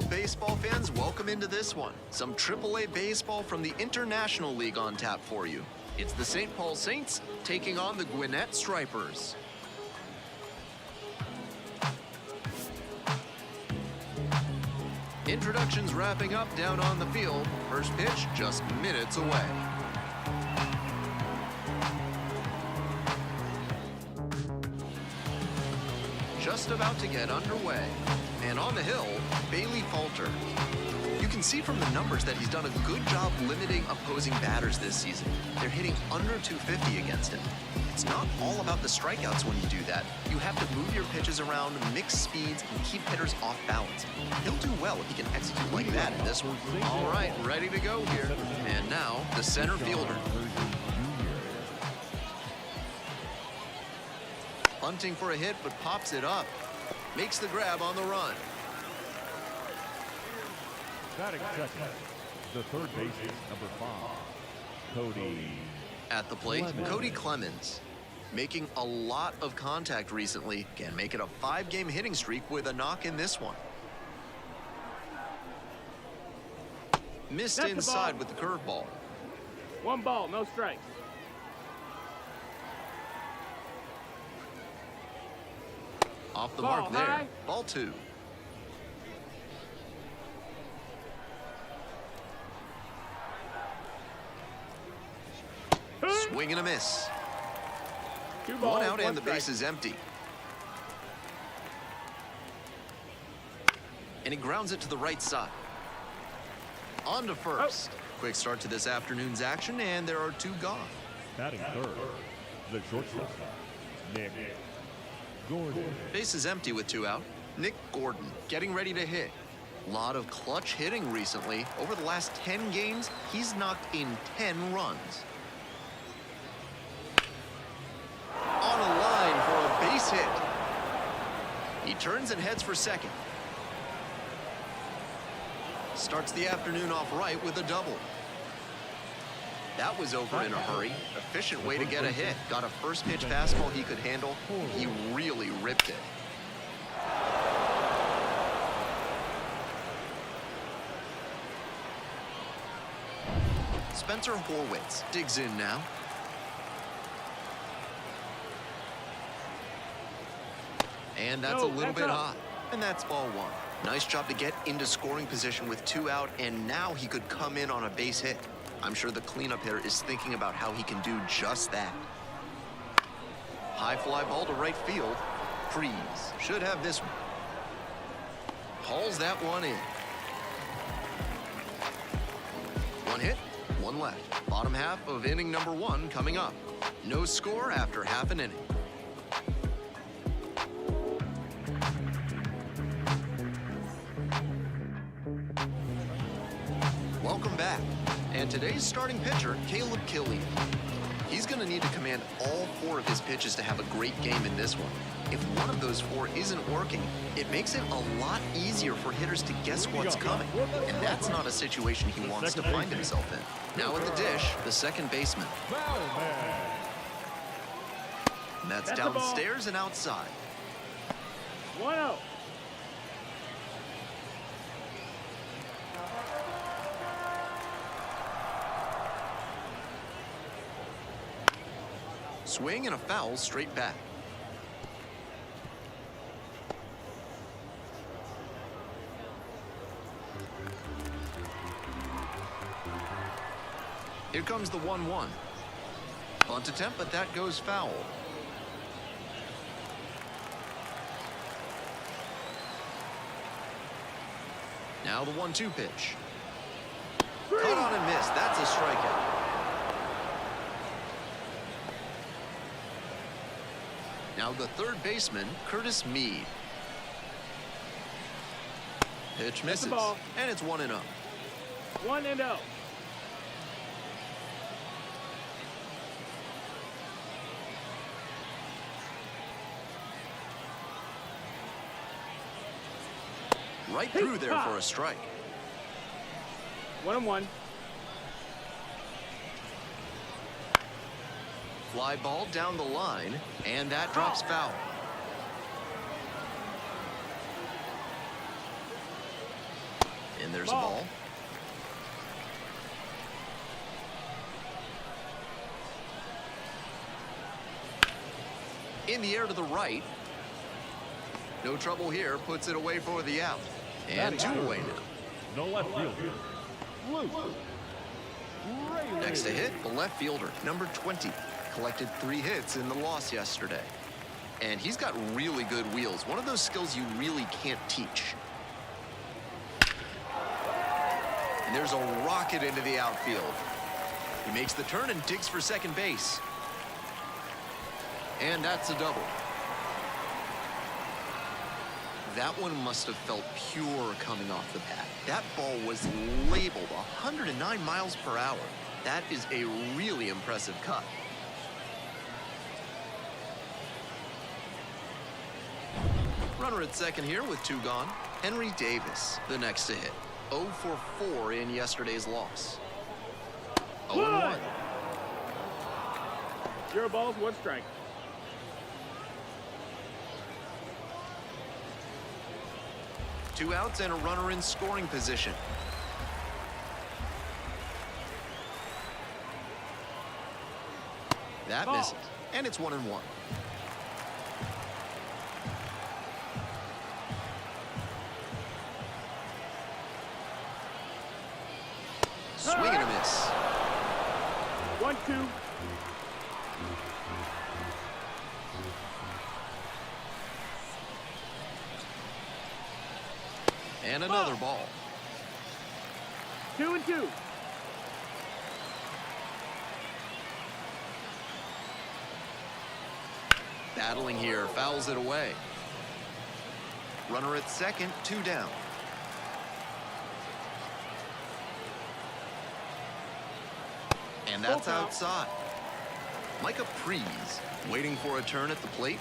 baseball fans, welcome into this one. Some AAA baseball from the International League on tap for you. It's the St. Paul Saints taking on the Gwinnett Stripers. Introductions wrapping up down on the field. First pitch just minutes away. Just about to get underway. And on the hill, Bailey Falter. You can see from the numbers that he's done a good job limiting opposing batters this season. They're hitting under 250 against him. It's not all about the strikeouts when you do that. You have to move your pitches around, mix speeds, and keep hitters off balance. He'll do well if he can execute like that in this one. All right, ready to go here. And now, the center fielder. Hunting for a hit, but pops it up. Makes the grab on the run. Batting second, the third baseman, number 5, Cody. At the plate, Cody Clemens. Making a lot of contact recently. Can make it a 5-game hitting streak with a knock in this one. Missed That's inside with the curveball. 1 ball, no strikes. Off the Ball mark there. high. Ball 2. Swing and a miss. 2 balls, 1 out and the strike. base is empty. And he grounds it to the right side. On to first. Quick start to this afternoon's action, and there are 2 gone. Batting third, the shortstop, Nick Gordon. Base is empty with 2 out. Nick Gordon getting ready to hit. Lot of clutch hitting recently. Over the last 10 games, he's knocked in 10 runs. On a line for a base hit. He turns and heads for second. Starts the afternoon off right with a double. That was over in a hurry. Efficient way to get a hit. Got a first pitch fastball he could handle. He really ripped it. Spencer Horwitz digs in now. And that's a little bit high. And that's ball 1. Nice job to get into scoring position with 2 out, and now he could come in on a base hit. I'm sure the cleanup hitter is thinking about how he can do just that. High fly ball to right field. Freeze should have this one. Hauls that one in. 1 hit, 1 left. Bottom half of inning number 1 coming up. No score after half an inning. Welcome back. And today's starting pitcher, Caleb Killian. He's going to need to command all 4 of his pitches to have a great game in this one. If one of those 4 isn't working, it makes it a lot easier for hitters to guess what's coming. And that's not a situation he wants to find himself in. Now at the dish, the second baseman. And that's downstairs and outside. 1-0. Swing and a foul straight back. Here comes the 1-1. Bunt attempt, but that goes foul. Now the 1-2 pitch. Caught on and missed. That's a strikeout. Now the third baseman, Curtis Mead. Pitch misses, and it's 1-0. 1-0. Right through there for a strike. 1-1. Fly ball down the line, and that drops foul. And there's a Ball. ball. In the air to the right. No trouble here. Puts it away for the out. And two away now. No left field. Luke. Next to hit, the left fielder, number 20. Collected 3 hits in the loss yesterday. And he's got really good wheels. One of those skills you really can't teach. And there's a rocket into the outfield. He makes the turn and digs for second base. And that's a double. That one must have felt pure coming off the bat. That ball was labeled 109 miles per hour. That is a really impressive cut. Runner at second here with 2 gone. Henry Davis, the next to hit. 0 for 4 in yesterday's loss. 0-1. 0 balls, 1 strike. Two outs and a runner in scoring position. That Ball. misses. And it's 1-1. Swing and a miss. 1-2. And another ball. 2-2. Battling here, fouls it away. Runner at second, 2 down. And that's Full count. outside. Micah Pries waiting for a turn at the plate.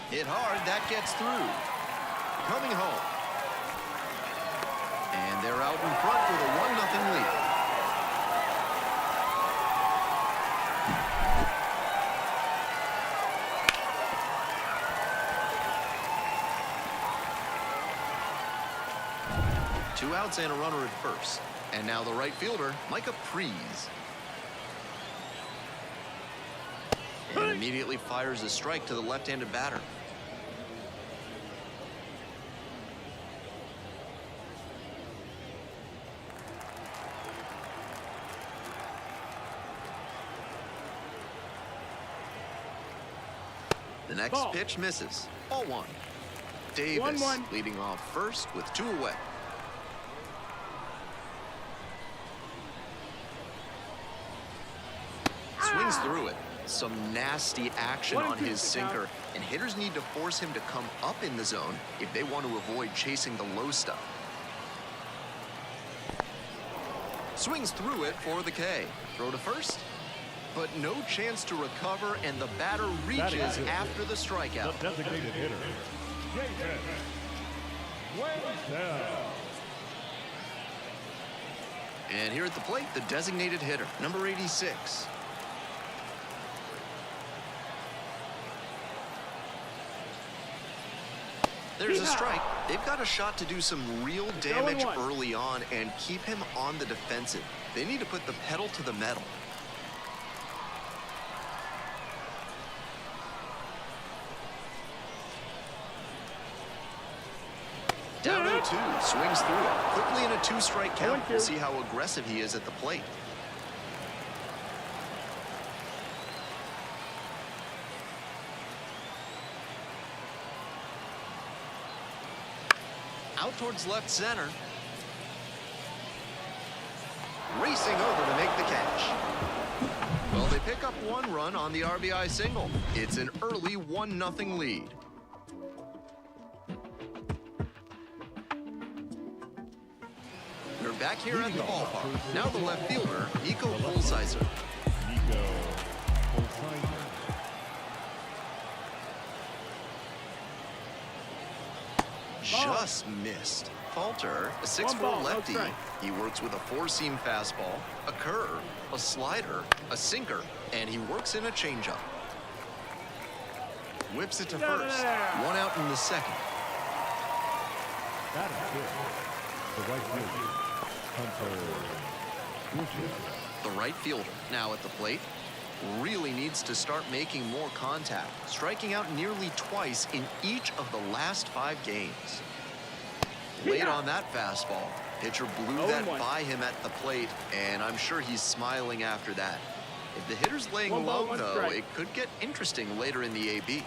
Hit hard, that gets through. Coming home. And they're out in front with a 1-0 lead. Two outs and a runner at first. And now the right fielder, Micah Pries. And immediately fires a strike to the left-handed batter. The next Ball. pitch misses. Ball 1. Davis 1-1. leading off first with 2 away. Swings through it. Some nasty action 1-2 on his to count. sinker, and hitters need to force him to come up in the zone if they want to avoid chasing the low stuff. Swings through it for the K. Throw to first, but no chance to recover, and the batter reaches after the strikeout. The designated hitter, Jason Wendell. And here at the plate, the designated hitter, number 86. There's a strike. They've got a shot to do some real damage 0-1. early on and keep him on the defensive. They need to put the pedal to the metal. Down 0-2, swings through it. Quickly in a 2-strike count. 0-2. We'll see how aggressive he is at the plate. Out towards left center. Racing over to make the catch. Well, they pick up 1 run on the RBI single. It's an early 1-0 lead. We're back here at the ballpark. Now the left fielder, Nico Pulsizer. Nico Pulsizer. just missed. Falter, a 6'4 One ball, no lefty. strike. He works with a four-seam fastball, a curve, a slider, a sinker, and he works in a changeup. Whips it to first. One out in the second. That is good. The right fielder, Hunter Griffin. The right fielder, now at the plate, really needs to start making more contact, striking out nearly twice in each of the last 5 games. Late on that fastball. Pitcher blew that 0-1. by him at the plate, and I'm sure he's smiling after that. If the hitter's laying One ball, low, one though, strike. it could get interesting later in the AB.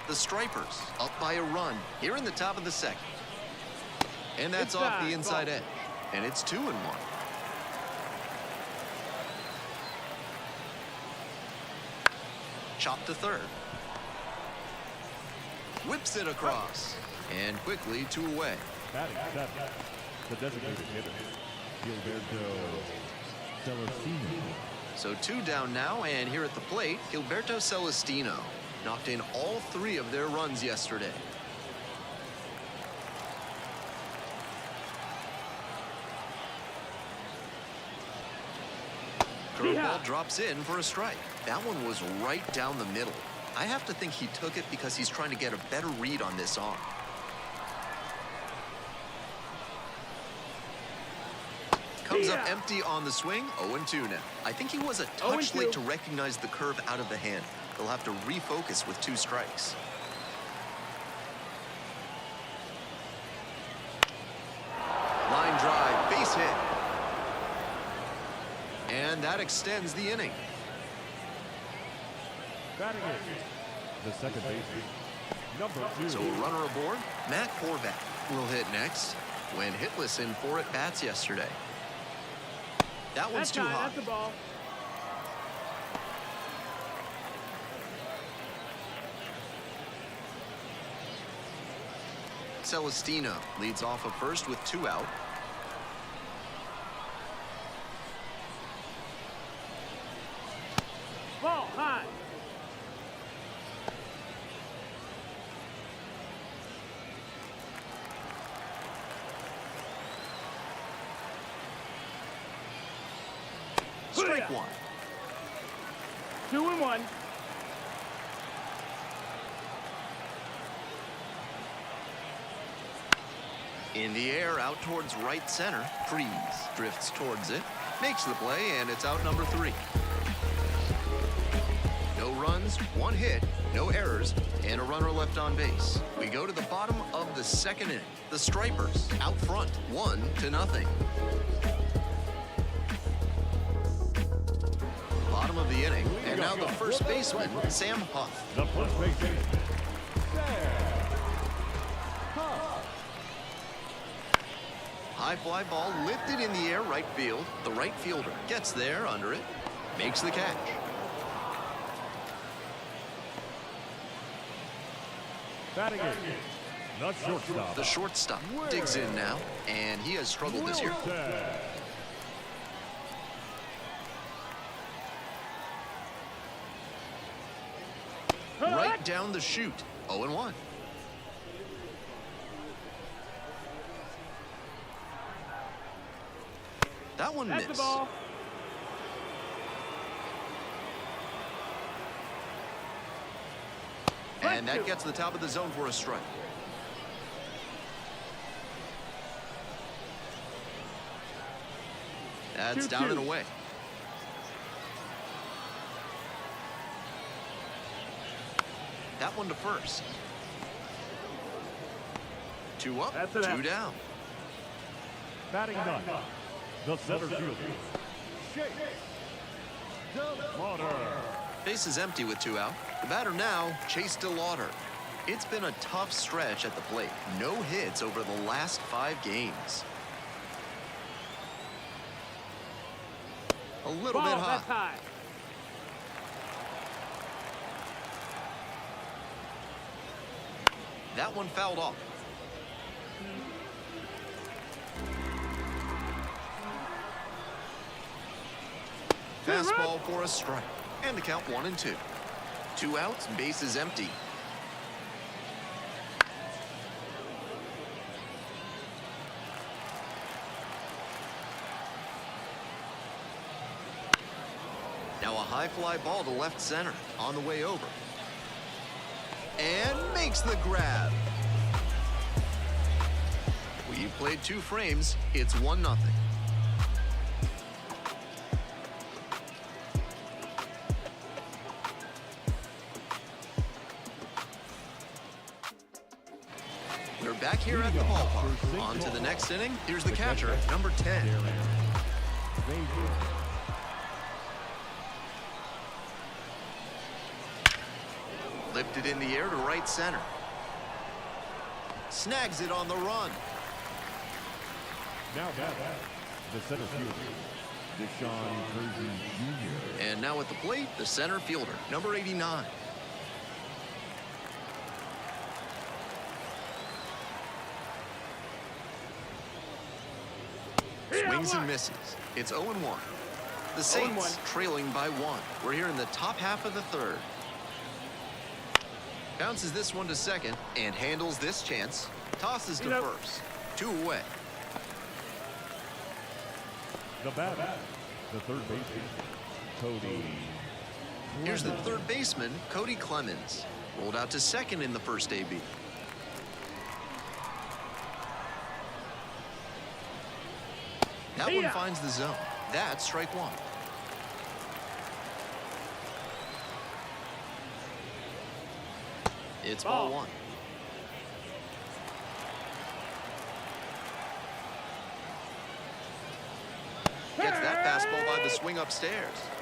The Stripers up by a run here in the top of the second. And that's off the inside edge. And it's 2-1. Chop to third. Whips it across. And quickly 2 away. Batting seventh, the designated hitter, Gilberto Celestino. So 2 down now, and here at the plate, Gilberto Celestino knocked in all 3 of their runs yesterday. Curveball drops in for a strike. That one was right down the middle. I have to think he took it because he's trying to get a better read on this arm. Comes up empty on the swing, 0-2 now. I think he was a touch 0-2. late to recognize the curve out of the hand. He'll have to refocus with 2 strikes. Line drive, base hit. And that extends the inning. Batting eighth, the second baseman, number 2. So a runner aboard, Matt Horvath will hit next. Went hitless in 4 at-bats yesterday. That one's too high. That's the ball. Celestino leads off of first with 2 out. Ball high. Strike 1. 2-1. In the air, out towards right center. Freeze drifts towards it, makes the play, and it's out number 3. No runs, 1 hit, no errors, and a runner left on base. We go to the bottom of the second inning. The Stripers out front, 1-0. Bottom of the inning, and now the first baseman, Sam Huff. The first baseman, Sam Huff. High fly ball lifted in the air right field. The right fielder gets there under it, makes the catch. Batting eighth, the shortstop, The shortstop digs in now, and he has struggled this year. Wilson. Right down the chute, 0-1. That one That's the missed. ball. And that gets the top of the zone for a strike. That's 2-2. down and away. That one to first. 2 up, That's an 2 out. down. Batting ninth, the center fielder, Chase DeLauder. Base is empty with 2 out. The batter now, Chase DeLauder. It's been a tough stretch at the plate. No hits over the last 5 games. A little Ball, bit hot. that's high. That one fouled off. Fastball for a strike. And the count 1-2. 2 outs, base is empty. Now a high fly ball to left center on the way over. And makes the grab. We've played 2 frames. It's 1-0. We're back here at the ballpark. On to the next inning. Here's the catcher, number 10. Lifted in the air to right center. Snags it on the run. Now back, the center fielder, Deshaun Kersey Jr. And now at the plate, the center fielder, number 89. Swings and misses. It's 0-1. The Saints 0-1. trailing by 1. We're here in the top half of the third. Bounces this one to second and handles this chance. Tosses to first. 2 away. The batter, the third baseman, Cody. Here's the third baseman, Cody Clemens. Rolled out to second in the first AB. That one finds the zone. That's strike 1. It's ball 1. Gets that fastball by the swing upstairs.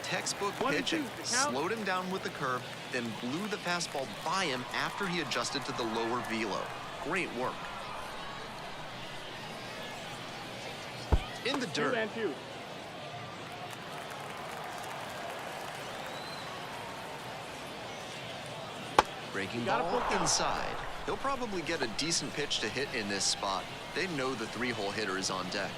Textbook 1-2 pitching. to count. Slowed him down with the curve, then blew the fastball by him after he adjusted to the lower velo. Great work. In the dirt. 2-2. Breaking Got a ball full count. inside. They'll probably get a decent pitch to hit in this spot. They know the 3-hole hitter is on deck.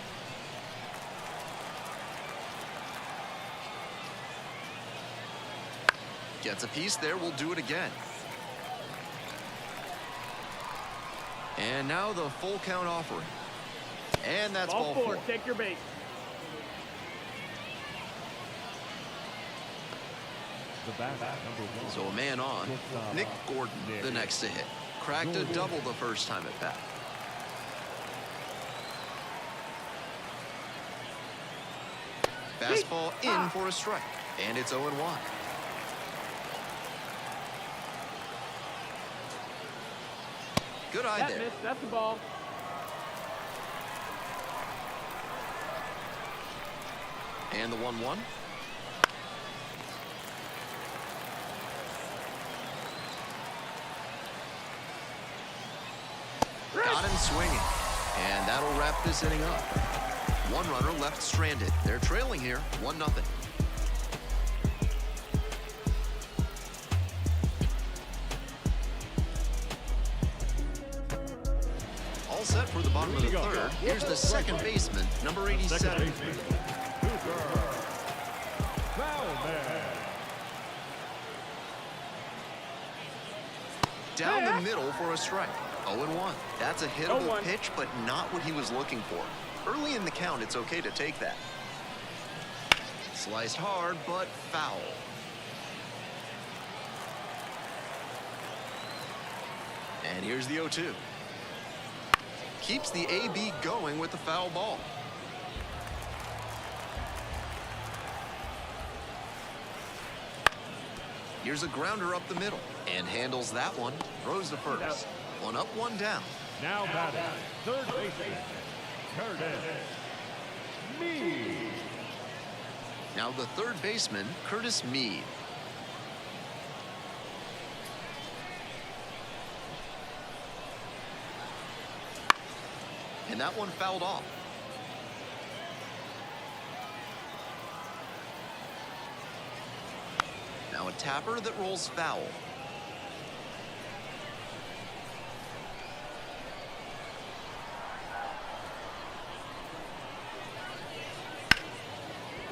Gets a piece there, we'll do it again. And now the full count offering. And that's ball 4. Take your bait. The batter, number 1. So a man on. Nick Gordon, the next to hit. Cracked a double the first time at bat. Fastball in for a strike. And it's 0-1. Good eye That there. missed. That's the ball. And the 1-1. Got him swinging. And that'll wrap this inning up. One runner left stranded. They're trailing here, 1-0. All set for the bottom of the third. Here's the second baseman, number 87. Second baseman, Cooper Bowman. Down the middle for a strike. 0-1. That's a hittable 0-1. pitch, but not what he was looking for. Early in the count, it's okay to take that. Sliced hard, but foul. And here's the 0-2. Keeps the AB going with the foul ball. Here's a grounder up the middle and handles that one. Throws to first. 1 up, 1 down. Now batting, third baseman, Curtis Mead. Now the third baseman, Curtis Mead. And that one fouled off. Now a tapper that rolls foul.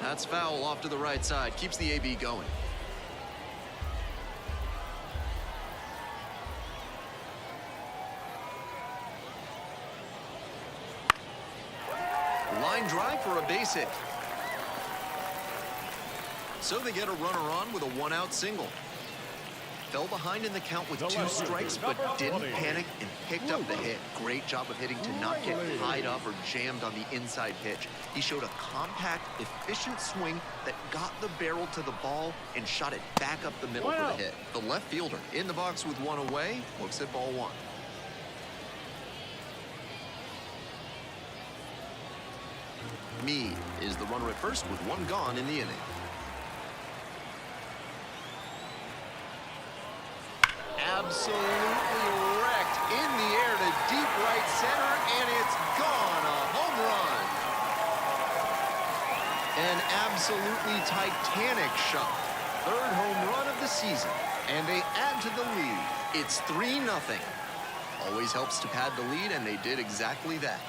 That's foul off to the right side. Keeps the AB going. Line drive for a base hit. So they get a runner on with a one-out single. Fell behind in the count with The 2 left fielder, strikes, but number didn't 20. panic and picked up the hit. Great job of hitting to not get tied up or jammed on the inside pitch. He showed a compact, efficient swing that got the barrel to the ball and shot it back up the middle for the hit. The left fielder in the box with 1 away looks at ball 1. Meade is the runner at first with 1 gone in the inning. Absolutely wrecked in the air to deep right center, and it's gone. A home run. An absolutely titanic shot. 3rd home run of the season, and they add to the lead. It's 3-0. Always helps to pad the lead, and they did exactly that.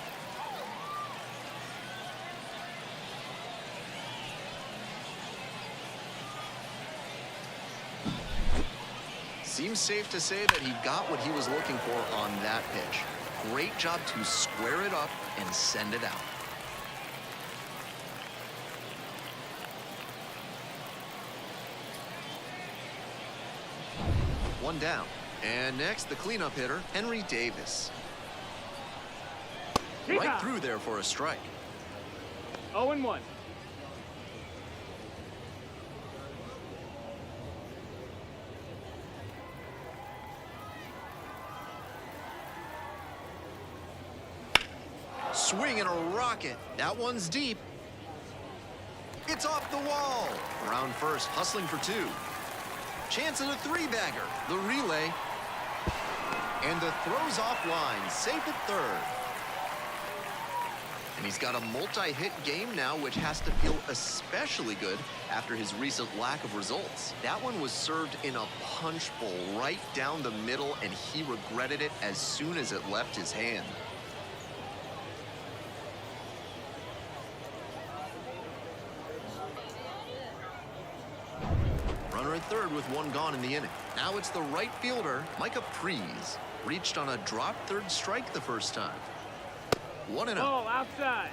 Seems safe to say that he got what he was looking for on that pitch. Great job to square it up and send it out. One down. And next, the cleanup hitter, Henry Davis. Right through there for a strike. 0-1. Swing and a rocket. That one's deep. It's off the wall. Around first, hustling for 2. Chance at a 3-bagger. The relay. And the throw's offline. Safe at 3rd. And he's got a multi-hit game now, which has to feel especially good after his recent lack of results. That one was served in a punch bowl right down the middle, and he regretted it as soon as it left his hand. Runner at 3rd with 1 gone in the inning. Now it's the right fielder, Micah Pries. Reached on a drop 3rd strike the first time. 1-0. Ball outside.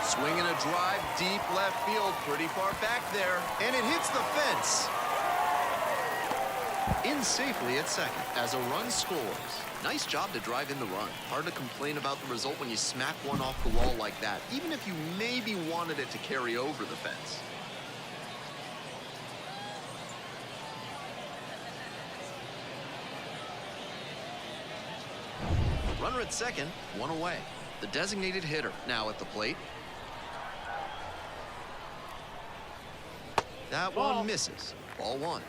Swinging a drive deep left field, pretty far back there, and it hits the fence. In safely at 2nd as a run scores. Nice job to drive in the run. Hard to complain about the result when you smack one off the wall like that, even if you maybe wanted it to carry over the fence. Runner at 2nd, 1 away. The designated hitter now at the plate. That one misses. Ball 1.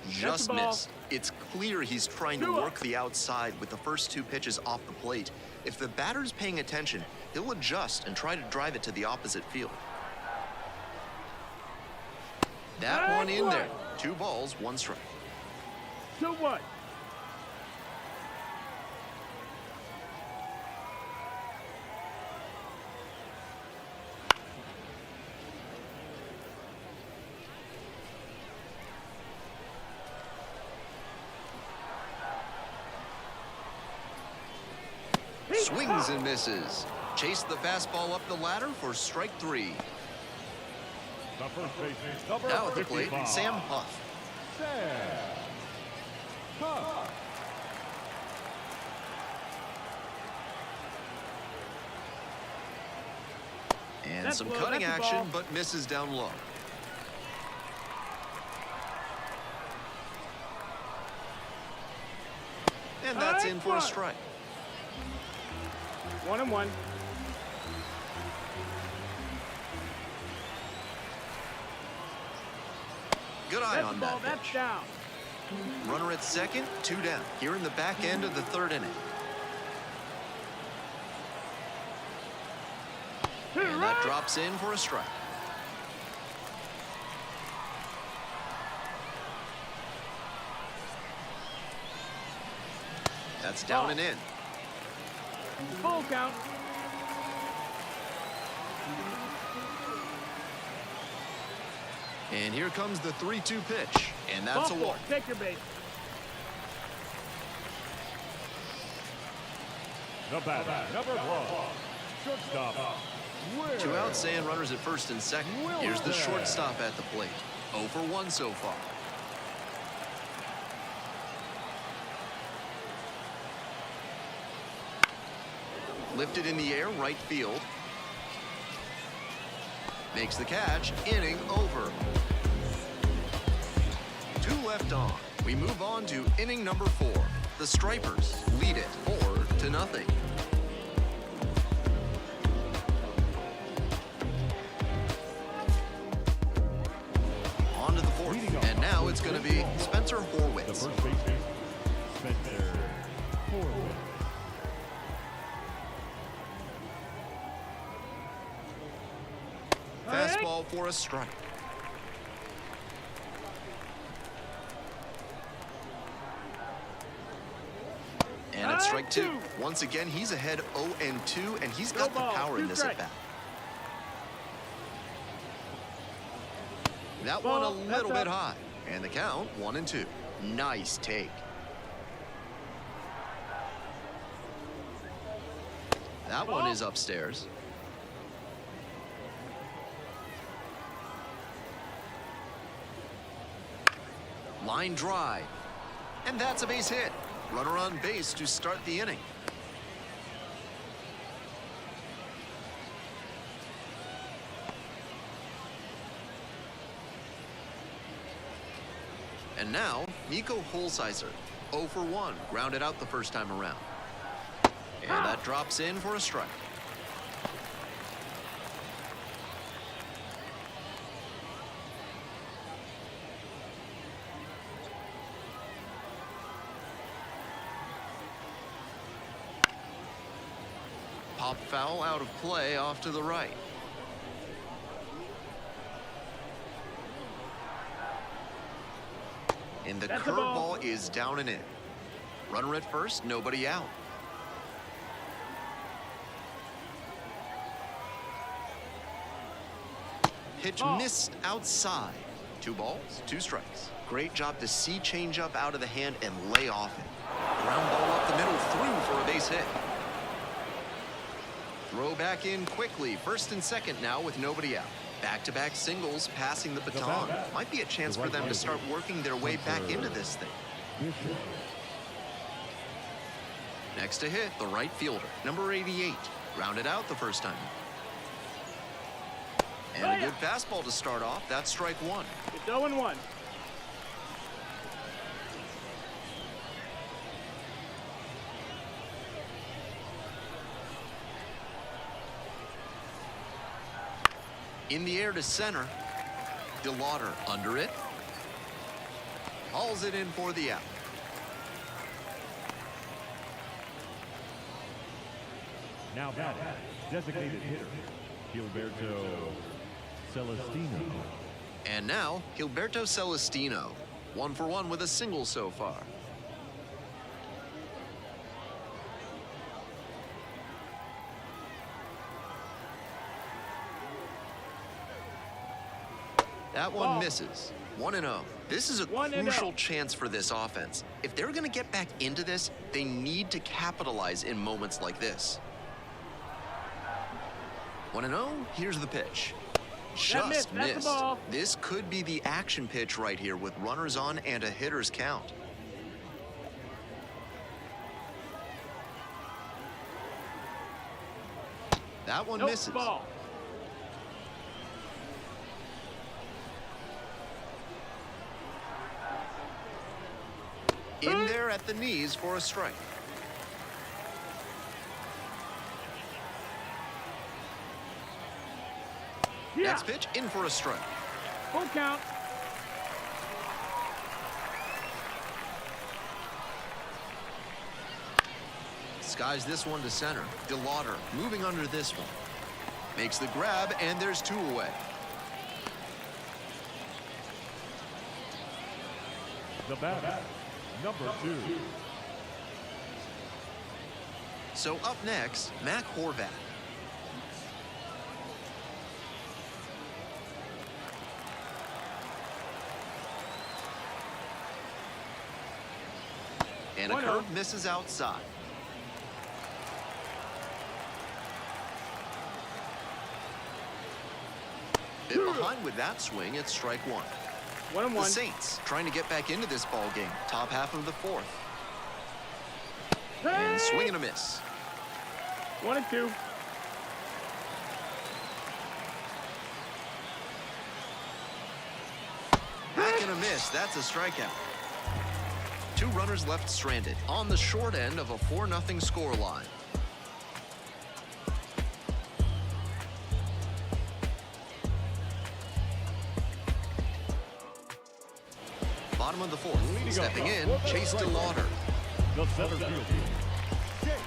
Just missed. It's clear he's trying to work the outside with the first 2 pitches off the plate. If the batter's paying attention, he'll adjust and try to drive it to the opposite field. That one in there. 2 balls, 1 strike. 2-1. Swings and misses. Chase the fastball up the ladder for strike 3. The first baseman, number Now at the plate, 55. Sam Huff. Sam Huff. And That's some low, cutting that's a action, ball. but misses down low. And that's in for a strike. 1-1. Good eye That's on the ball. that That's pitch. down. Runner at second, 2 down. Here in the back end of the third inning. And that drops in for a strike. That's down and in. Full count. And here comes the 3-2 pitch. And that's Ball a four. walk. Take your base. The batter, number 1, shortstop. 2 outs and runners at first and second. Here's the shortstop at the plate. 0 for 1 so far. Lifted in the air, right field. Makes the catch, inning over. 2 left on. We move on to inning number 4. The Stripers lead it 4-0. On to the 4th, and now it's going to be Spencer The Horwitz. first baseman, Spencer Horwitz. Fastball for a strike. And it's strike 2. Once again, he's ahead 0-2, and he's got the power in this at bat. That one a little bit high. And the count 1-2. Nice take. That one is upstairs. Line drive. And that's a base hit. Runner on base to start the inning. And now, Nico Holsizer, 0 for 1, grounded out the first time around. And that drops in for a strike. Pop foul out of play off to the right. And the That's a ball. curveball is down and in. Runner at first, nobody out. Pitch missed outside. 2 balls, 2 strikes. Great job to see changeup out of the hand and lay off it. Ground ball up the middle, through for a base hit. Throw back in quickly. First and second now with nobody out. Back-to-back singles passing the baton. Might be a chance for them to start working their way back into this thing. Next to hit, the right fielder, number 88. Grounded out the first time. And a good fastball to start off. That's strike 1. It's 0-1. In the air to center. DeLauder under it. Hauls it in for the out. Now batting, designated hitter, Gilberto Celestino. And now, Gilberto Celestino. 1 for 1 with a single so far. That one misses. 1-0. This is a 1-0. crucial chance for this offense. If they're going to get back into this, they need to capitalize in moments like this. 1-0. Here's the pitch. Just missed. That's the missed. ball. This could be the action pitch right here with runners on and a hitter's count. That one misses. Ball. In there at the knees for a strike. Yeah. Next pitch, in for a strike. Full count. Skies this one to center. DeLauder moving under this one. Makes the grab, and there's two away. The batter, number 2. So up next, Mac Horvat. And a 1-0. curve misses outside. Bit behind with that swing, it's strike one. 1-1. The Saints trying to get back into this ball game. Top half of the fourth. And swing and a miss. 1-2. Back and a miss. That's a strikeout. 2 runners left stranded on the short end of a 4-0 score line. Bottom of the fourth. Stepping in, Chase DeLauder. The center fielder, Chase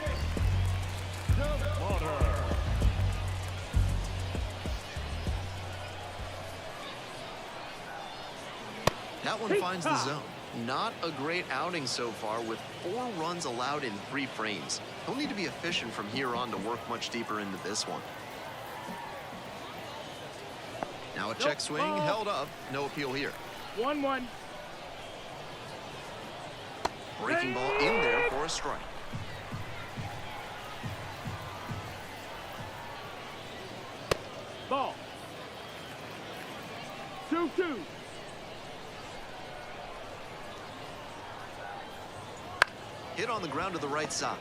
DeLauder. That one finds the zone. Not a great outing so far with 4 runs allowed in 3 frames. He'll need to be efficient from here on to work much deeper into this one. Now a check swing held up. No appeal here. 1-1. Breaking ball in there for a strike. Ball. 2-2. Hit on the ground to the right side.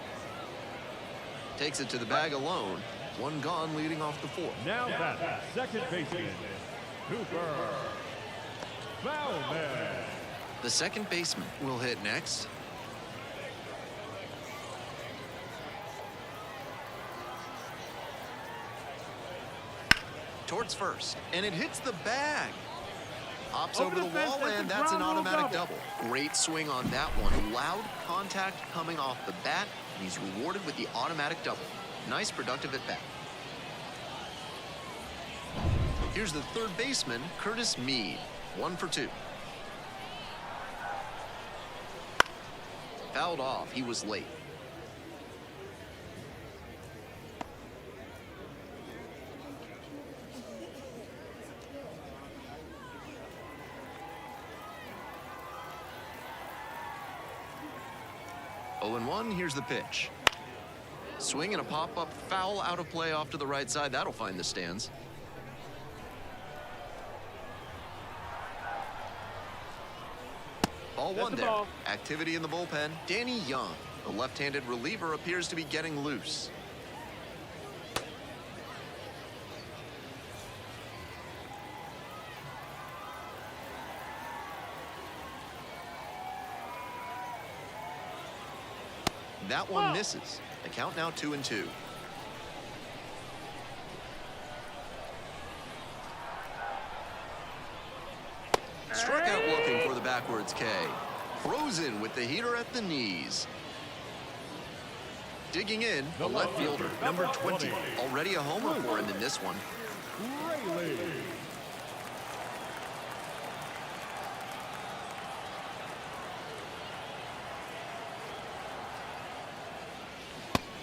Takes it to the bag alone. 1 gone leading off the fourth. Now that second baseman, Cooper Bowman. The second baseman will hit next. Towards first, and it hits the bag. Hops over the fence, wall, and that's an automatic double. Great swing on that one. Loud contact coming off the bat, and he's rewarded with the automatic double. Nice productive at bat. Here's the third baseman, Curtis Mead. 1 for 2. Fouled off. He was late. Oh and 1, here's the pitch. Swing and a pop-up foul out of play off to the right side. That'll find the stands. Ball 1 there. Ball. Activity in the bullpen. Danny Young, the left-handed reliever, appears to be getting loose. That one misses. The count now 2-2. Strikeout looking for the backwards K. Frozen with the heater at the knees. Digging in, the left fielder, number 20. Already a homer for him in this one. Rayleigh.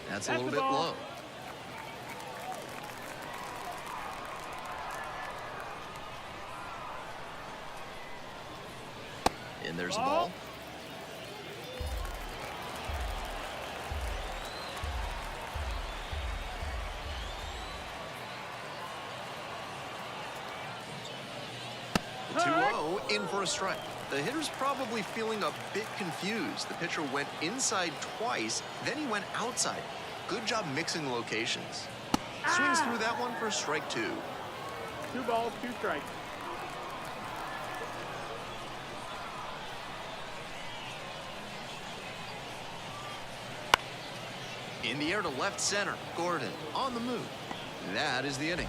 That's a little bit low. And there's the ball. The 2-0 in for a strike. The hitter's probably feeling a bit confused. The pitcher went inside twice, then he went outside. Good job mixing locations. Swings through that one for strike 2. 2 balls, 2 strikes. In the air to left center. Gordon on the move. That is the inning.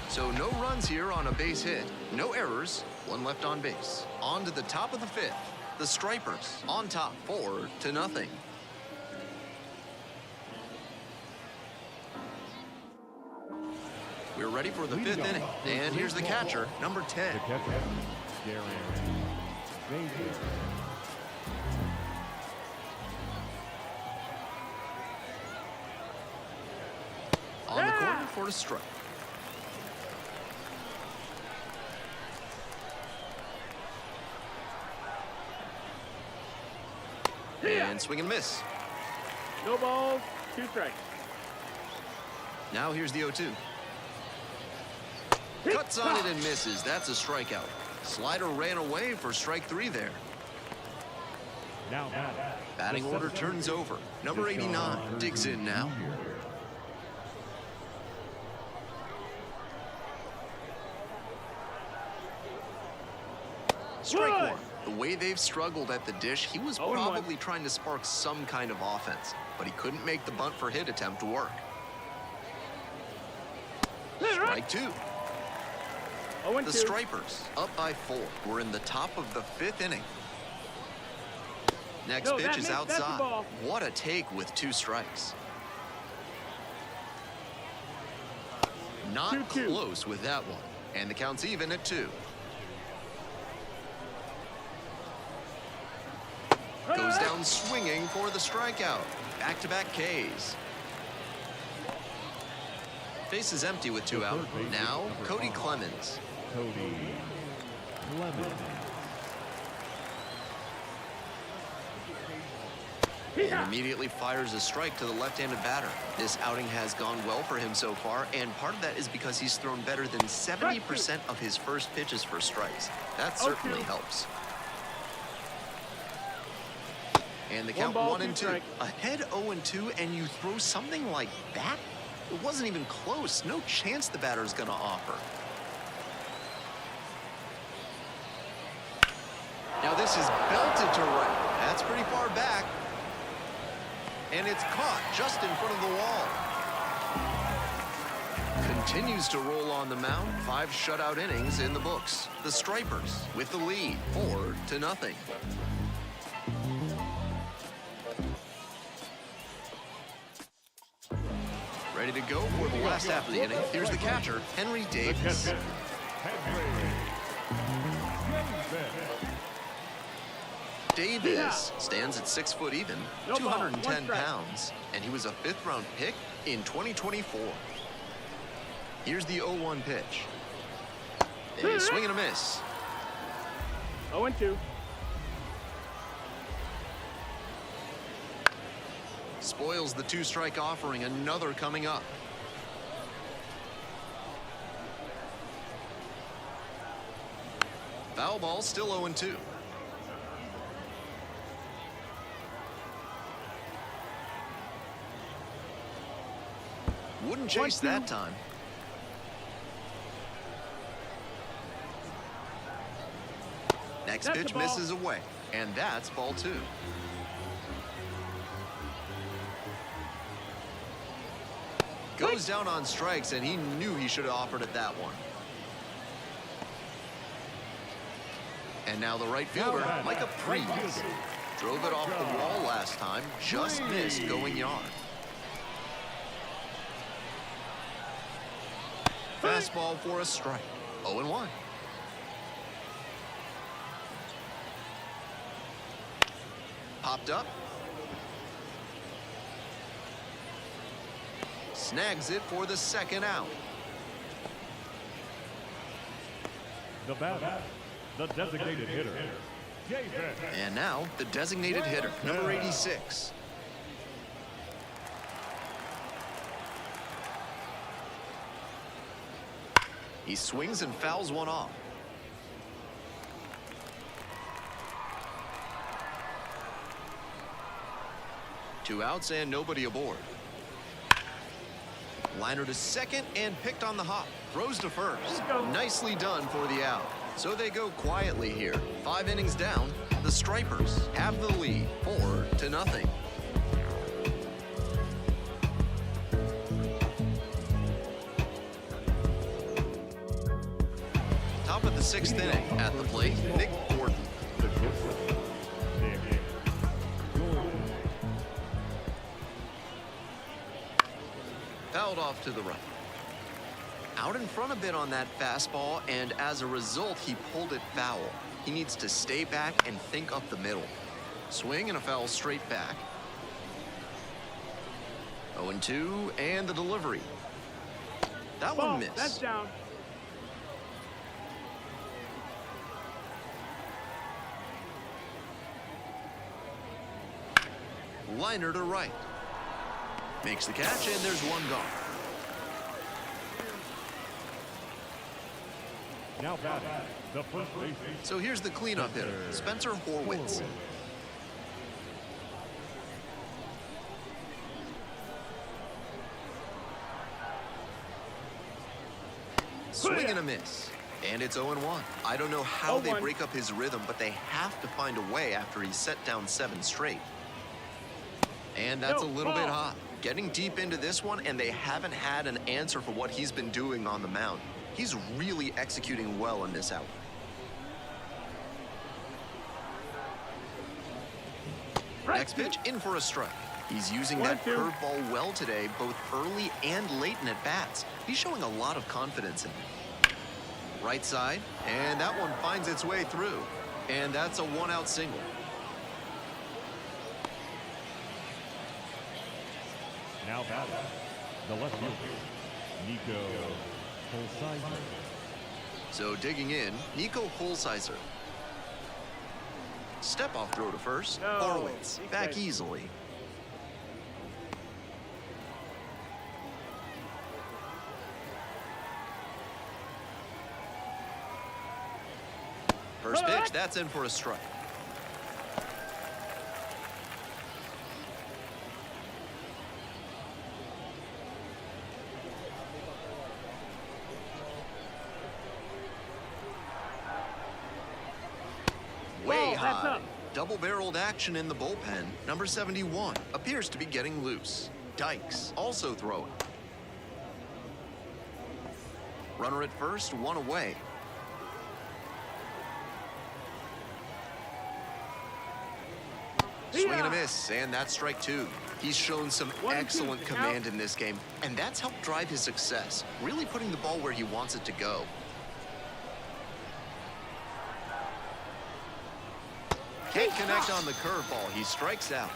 So no runs here on a base hit. No errors. 1 left on base. On to the top of the 5th. The Stripers on top 4-0. We're ready for the fifth inning. And here's the catcher, number 10. The catcher, Darren Davis. On the corner for a strike. And swing and miss. No balls, 2 strikes. Now here's the 0-2. Cuts on it and misses. That's a strikeout. Slider ran away for strike 3 there. Now, Batting order turns over. Number 89 digs in now. Strike 1. The way they've struggled at the dish, he was 0-1. probably trying to spark some kind of offense, but he couldn't make the bunt for hit attempt to work. Strike 2. 0-2. The Stripers, up by 4. We're in the top of the 5th inning. Next No, pitch that is missed. That's the outside. ball. What a take with 2 strikes. Not 2-2. close with that one. And the count's even at 2. Goes down swinging for the strikeout. Back-to-back Ks. Base is empty with 2 out. Now, Cody Clemens. Cody Clemens. And immediately fires a strike to the left-handed batter. This outing has gone well for him so far, and part of that is because he's thrown better than 70% of his first pitches for strikes. That certainly helps. And the count 1 and 2. Ahead 0-2, and you throw something like that? It wasn't even close. No chance the batter's gonna offer. Now this is belted to right. That's pretty far back. And it's caught just in front of the wall. Continues to roll on the mound. 5 shutout innings in the books. The Stripers with the lead, 4-0. Ready to go for the last half of the inning. Here's the catcher, Henry The Davis. catcher, Henry Davis. Davis stands at 6 foot even, No ball, 210 1 strike. pounds, and he was a 5th-round pick in 2024. Here's the 0-1 pitch. A swing and a miss. 0-2. Spoils the 2-strike offering. Another coming up. Foul ball, still 0-2. Wouldn't chase 1-2. that time. Next That's pitch the ball. misses away, and that's ball 2. Goes down on strikes, and he knew he should have offered it that one. And now the right fielder, Micah Priest. Drove it off the wall last time, just missed going yard. Fastball for a strike. 0-1. Popped up. Snags it for the 2nd out. The batter, the designated hitter, Davis. And now the designated hitter, number 86. He swings and fouls one off. Two outs and nobody aboard. Liner to second and picked on the hop. Throws to first. Nicely done for the out. So they go quietly here. 5 innings down. The Stripers have the lead, 4-0. Top of the 6th inning. At the plate, Nick Gordon. The shortstop, Nick Gordon. Fouled off to the right. out in front a bit on that fastball, and as a result, he pulled it foul. He needs to stay back and think up the middle. Swing and a foul straight back. 0-2, and the delivery. That Ball. one missed. That's down. Liner to right. Makes the catch, and there's one gone. Now batting, the first baseman. So here's the cleanup hitter, Spencer Horwitz. Swing and a miss. And it's 0-1. I don't know how they 0-1. break up his rhythm, but they have to find a way after he set down 7 straight. And that's a little bit hot. Getting deep into this one, and they haven't had an answer for what he's been doing on the mound. He's really executing well in this out. Next pitch, in for a strike. He's using that 1-2. curveball well today, both early and late in at-bats. He's showing a lot of confidence in it. Right side, and that one finds its way through. And that's a 1-out single. Now batting, the left fielder, Nico Holsizer. So digging in, Nico Holsizer. Step off throw to first. No, Horwitz he's back safe. easily. First pitch, that's in for a strike. Way Ball, that's high. up. Double-barreled action in the bullpen. Number 71 appears to be getting loose. Dykes also throwing. Runner at first, 1 away. Swing and a miss, and that's strike 2. He's shown some 1-2, excellent out. command in this game, and that's helped drive his success, really putting the ball where he wants it to go. Can't connect on the curveball. He strikes out.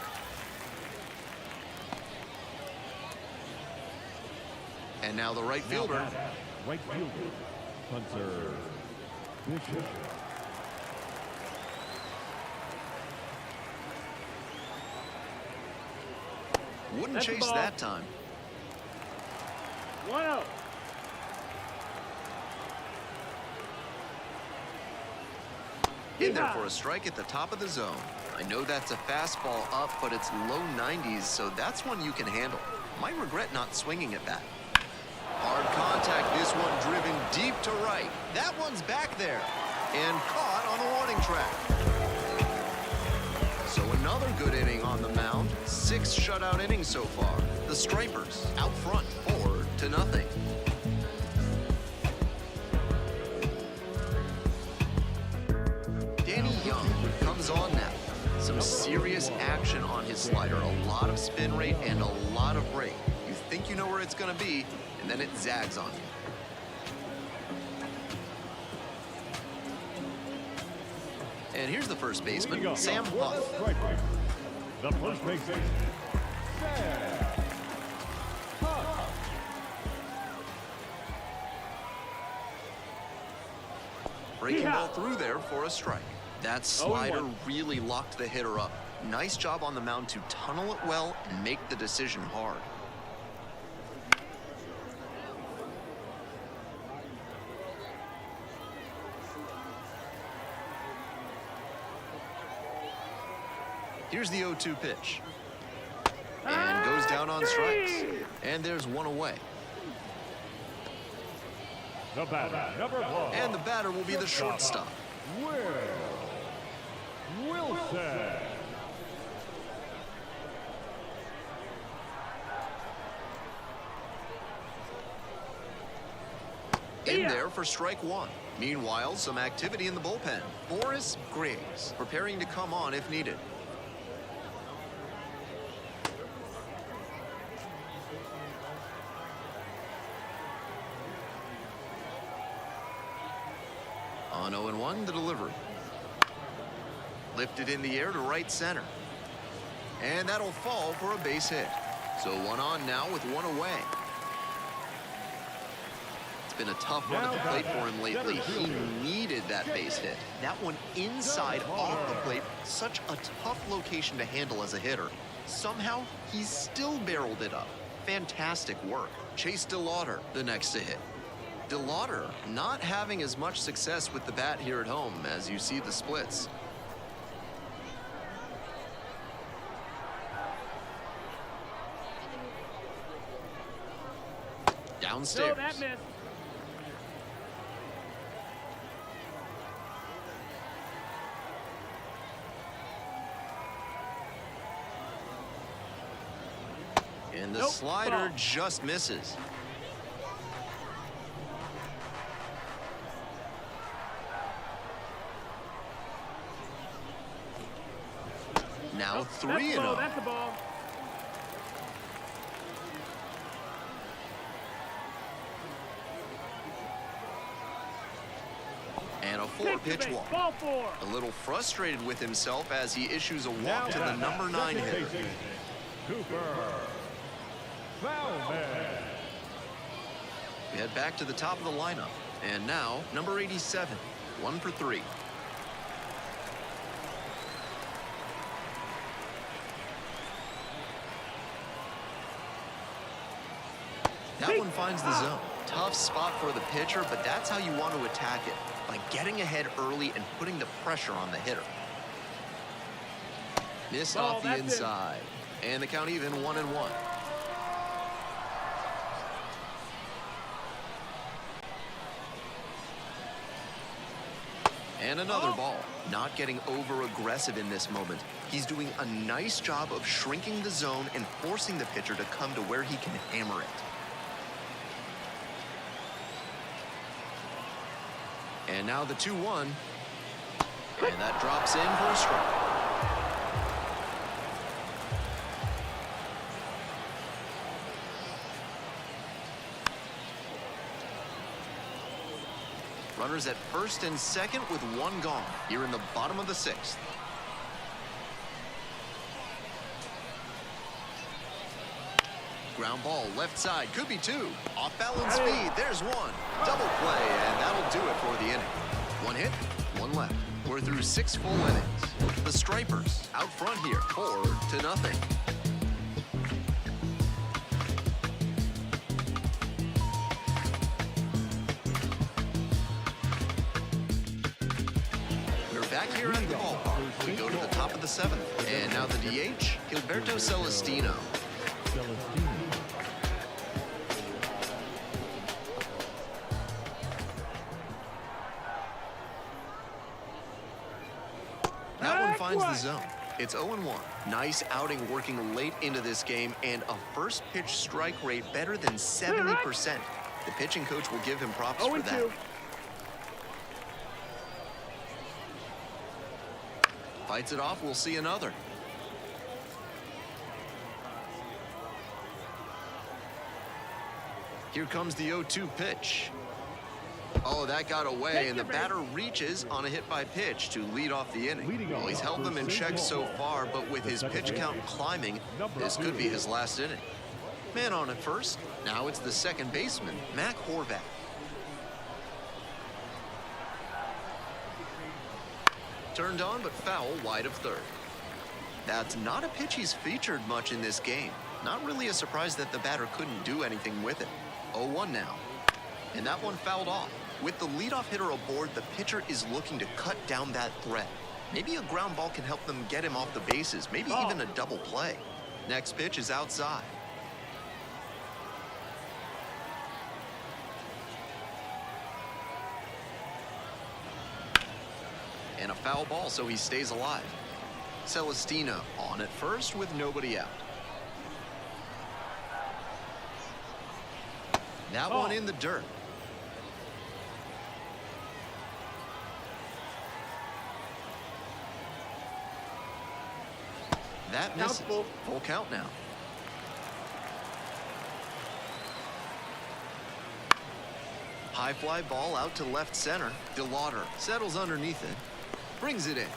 And now the right Now fielder. batting, right fielder, Hunter Bishop. Wouldn't That's the chase ball. that time. 1-0. In there for a strike at the top of the zone. I know that's a fastball up, but it's low 90s, so that's one you can handle. Might regret not swinging at that. Hard contact, this one driven deep to right. That one's back there and caught on the warning track. So another good inning on the mound. 6 shutout innings so far. The Stripers out front 4-0. Danny Young comes on now. Some serious action on his slider. A lot of spin rate and a lot of break. You think you know where it's going to be, and then it zags on you. And here's the first baseman, Sam Huff. Striker, the first baseman, Sam Huff. Breaking Yeah. ball through there for a strike. That 0-1. slider really locked the hitter up. Nice job on the mound to tunnel it well and make the decision hard. Here's the 0-2 pitch. And goes down on strikes. And there's 1 away. The batter, number 1. And the batter will be the shortstop. Will Wilson. In there for strike 1. Meanwhile, some activity in the bullpen. Boris Griggs preparing to come on if needed. On 0-1, the delivery. Lifted in the air to right center. And that'll fall for a base hit. So one on now with one away. It's been a tough one at the plate for him lately. He needed that base hit. That one inside off the plate, such a tough location to handle as a hitter. Somehow, he's still barreled it up. Fantastic work. Chase DeLauder, the next to hit. DeLauder not having as much success with the bat here at home as you see the splits. Downstairs. No, that missed. And the Nope, slider ball. just misses. Now Nope, 3-0. That's the ball. And a Take the 4-pitch base. walk. Ball 4. A little frustrated with himself as he issues a Now walk to the batting, number 9 second hitter. baseman, Cooper Bauman. We head back to the top of the lineup. And now, number 87, 1 for 3. That one finds the zone. Tough spot for the pitcher, but that's how you want to attack it, by getting ahead early and putting the pressure on the hitter. Missed Ball, off the that's it. inside. And the count even 1-1. And another ball. Not getting over aggressive in this moment. He's doing a nice job of shrinking the zone and forcing the pitcher to come to where he can hammer it. And now the 2-1. And that drops in for a strike. Runners at first and second with one gone here in the bottom of the 6th. Ground ball left side, could be 2. Off balance speed, there's 1. Double play, and that'll do it for the inning. 1 hit, 1 left. We're through 6 full innings. The Stripers out front here, 4-0. Back here at the ballpark, we go to the top of the 7th. And now the DH, Gilberto Celestino. That one finds the zone. It's 0-1. Nice outing working late into this game, and a first pitch strike rate better than 70%. The pitching coach will give him props for that. 0-2. Fights it off, we'll see another. Here comes the 0-2 pitch. Oh, that got away, and the batter reaches on a hit by pitch to lead off the inning. Well, he's held them in check so far, but with his pitch count climbing, this could be his last inning. Man on at first. Now it's the second baseman, Mac Horvath. Turned on, but foul wide of third. That's not a pitch he's featured much in this game. Not really a surprise that the batter couldn't do anything with it. 0-1 now. And that one fouled off. With the leadoff hitter aboard, the pitcher is looking to cut down that threat. Maybe a ground ball can help them get him off the bases. Maybe even a double play. Next pitch is outside. And a foul ball, so he stays alive. Celestino on at first with nobody out. That one in the dirt. That misses. Full count now. High fly ball out to left center. DeLauder settles underneath it, brings it in.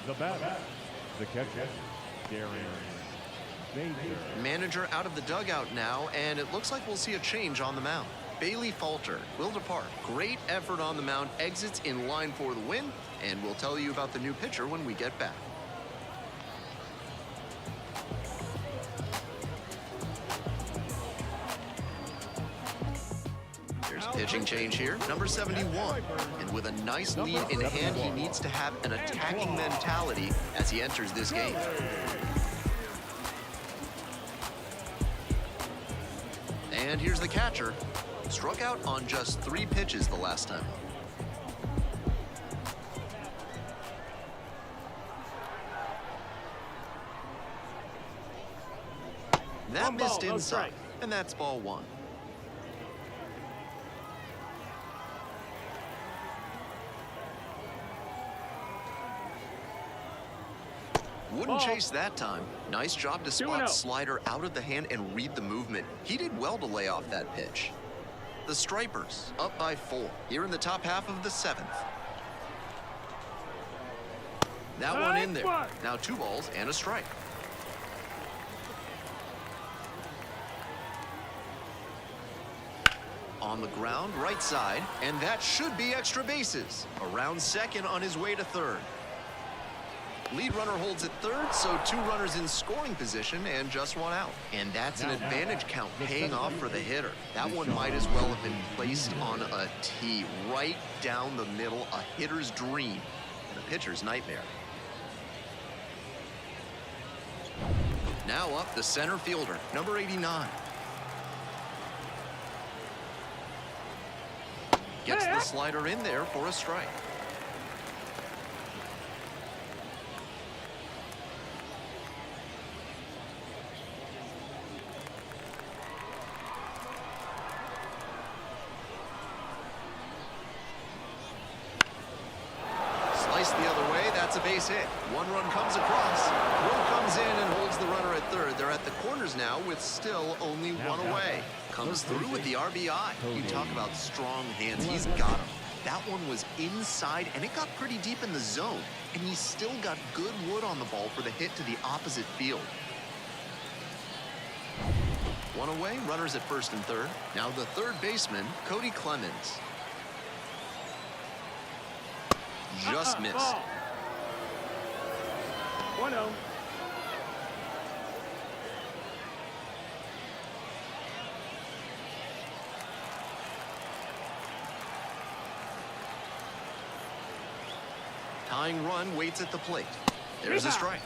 The batter, the catcher, Darren Baker. Manager out of the dugout now, and it looks like we'll see a change on the mound. Bailey Falter will depart. Great effort on the mound, exits in line for the win, and we'll tell you about the new pitcher when we get back. There's pitching change here, number 71. And with a nice lead in hand, he needs to have an attacking mentality as he enters this game. And here's the catcher. Struck out on just 3 pitches the last time. That One ball, missed no inside, strike. and that's ball 1. Wouldn't Ball. chase that time. Nice job to 2-0. spot slider out of the hand and read the movement. He did well to lay off that pitch. The Stripers up by 4 here in the top half of the 7th. That one in there. Now 2 balls and a strike. On the ground, right side, and that should be extra bases. Around second on his way to third. Lead runner holds at third, so 2 runners in scoring position and just 1 out. And that's an advantage count paying off for the hitter. That one might as well have been placed on a tee right down the middle, a hitter's dream and a pitcher's nightmare. Now up the center fielder, number 89. Gets the slider in there for a strike. Sliced the other way, that's a base hit. 1 run comes across. Will comes in and holds the runner at third. They're at the corners now with still only 1 away. Comes through with the RBI. You talk about strong hands. He's got them. That one was inside, and it got pretty deep in the zone. And he still got good wood on the ball for the hit to the opposite field. 1 away, runners at first and third. Now the third baseman, Cody Clemens. Just missed. Ball. 1-0. Tying run waits at the plate. There's a strike.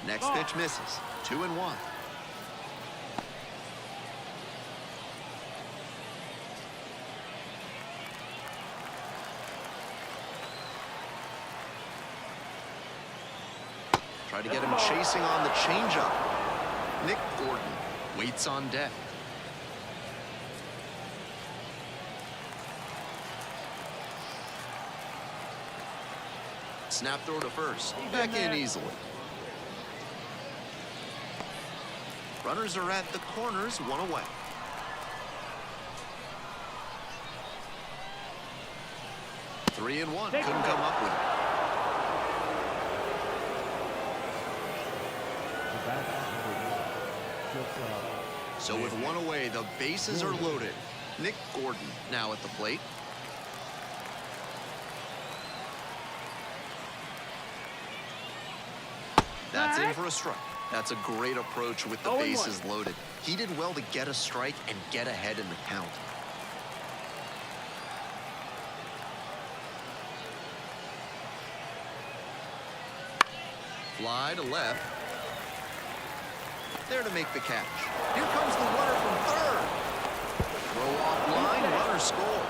Next pitch misses. 2-1. Try to get him chasing on the changeup. Nick Gordon waits on deck. Snap throw to first. Back in easily. Runners are at the corners, 1 away. Three and one. Couldn't come up with it. So with 1 away, the bases are loaded. Nick Gordon now at the plate. That's in for a strike. That's a great approach with the 0-1. bases loaded. He did well to get a strike and get ahead in the count. Fly to left. There to make the catch. Here comes the runner from third. Throw off line, runner scores.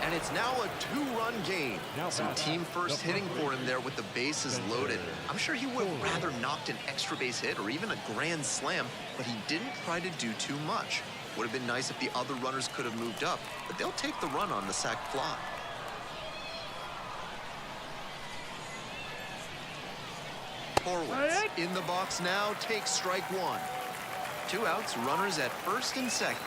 And it's now a 2-run game. Some team first hitting for him there with the bases loaded. I'm sure he would have rather knocked an extra base hit or even a grand slam, but he didn't try to do too much. Would have been nice if the other runners could have moved up, but they'll take the run on the sac fly. Horwitz in the box now takes strike one. 2 outs, runners at first and second.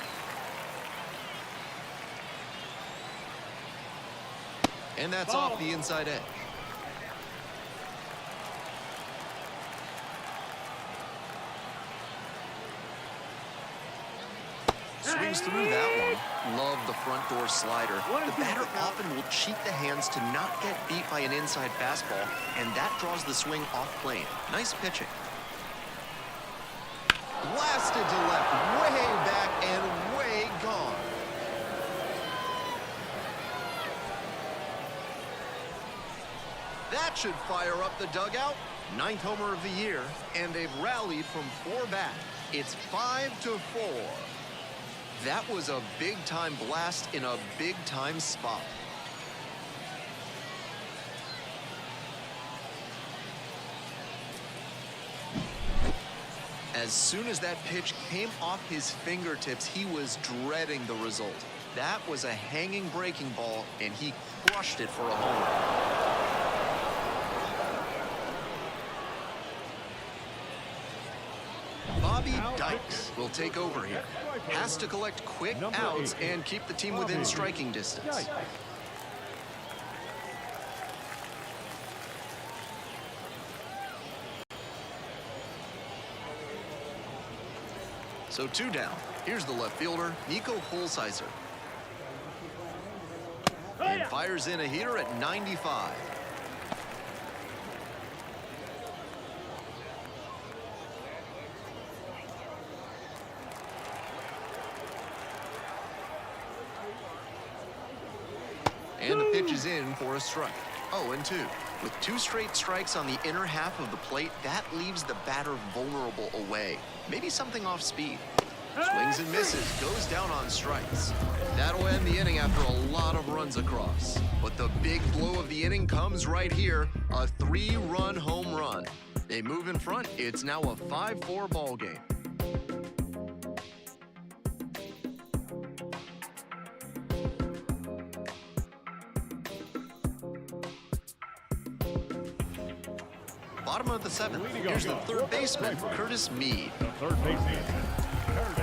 And that's off the inside edge. Swings through that one. Love the front door slider. The batter often will cheat the hands to not get beat by an inside fastball, and that draws the swing off plane. Nice pitching. Blasted to left, way back and way gone. That should fire up the dugout. 9th homer of the year, and they've rallied from 4 back. It's 5-4. That was a big-time blast in a big-time spot. As soon as that pitch came off his fingertips, he was dreading the result. That was a hanging breaking ball, and he crushed it for a homer. Bobby Dykes will take over here. Has to collect quick outs and keep the team within striking distance. So 2 down. Here's the left fielder, Nico Holsizer. And fires in a heater at 95. And the pitch is in for a strike. 0-2. With 2 straight strikes on the inner half of the plate, that leaves the batter vulnerable away. Maybe something off speed. Swings and misses, goes down on strikes. That'll end the inning after a lot of runs across. But the big blow of the inning comes right here, a 3-run home run. They move in front, it's now a 5-4 ball game. Bottom of the 7th, here's the third baseman, Curtis Mead. The third baseman, Curtis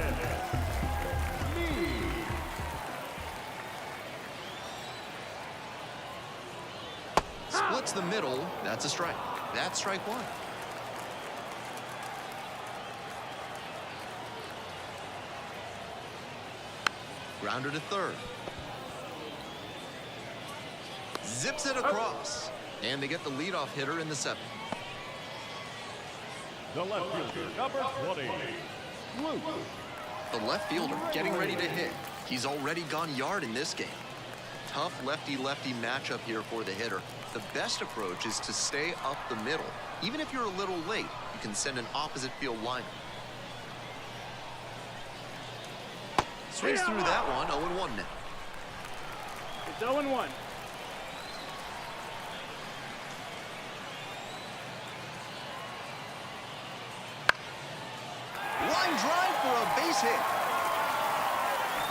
Mead. Splits the middle, that's a strike. That's strike 1. Grounder to third. Zips it across. And they get the leadoff hitter in the 7th. The left fielder, number 20, Luke. The left fielder getting ready to hit. He's already gone yard in this game. Tough lefty-lefty matchup here for the hitter. The best approach is to stay up the middle. Even if you're a little late, you can send an opposite field liner. Swings through that one, 0-1 now. It's 0-1. Line drive for a base hit.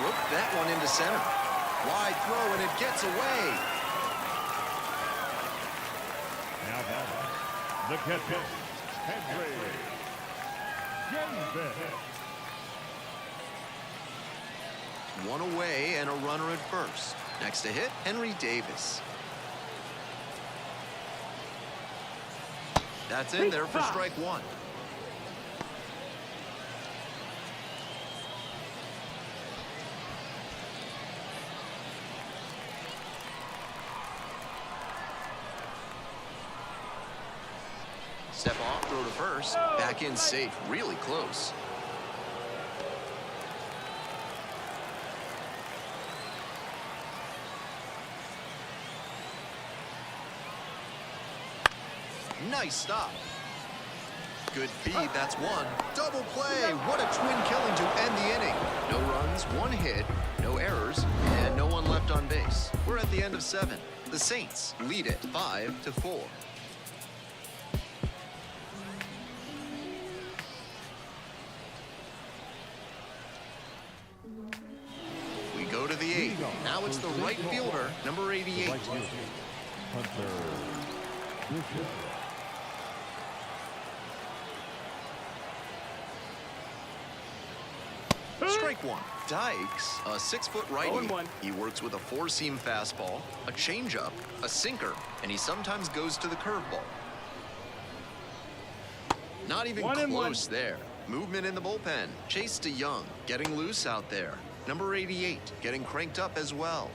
Whoop, that one into center. Wide throw, and it gets away. Now batting, the catcher, Henry Davis. 1 away and a runner at first. Next to hit, Henry Davis. That's in there for strike 1. Step off, throw to first. Back in safe, really close. Nice stop. Good feed, that's 1. Double play, what a twin killing to end the inning. No runs, 1 hit, no errors, and no one left on base. We're at the end of 7. The Saints lead it 5-4. right fielder, number The 88. right fielder, Hunter Bishop. Strike one. Dykes, a 6-foot righty. 0-1. He works with a four-seam fastball, a changeup, a sinker, and he sometimes goes to the curveball. Not even 1-1. close there. Movement in the bullpen. Chase DeYoung getting loose out there. Number 88 getting cranked up as well.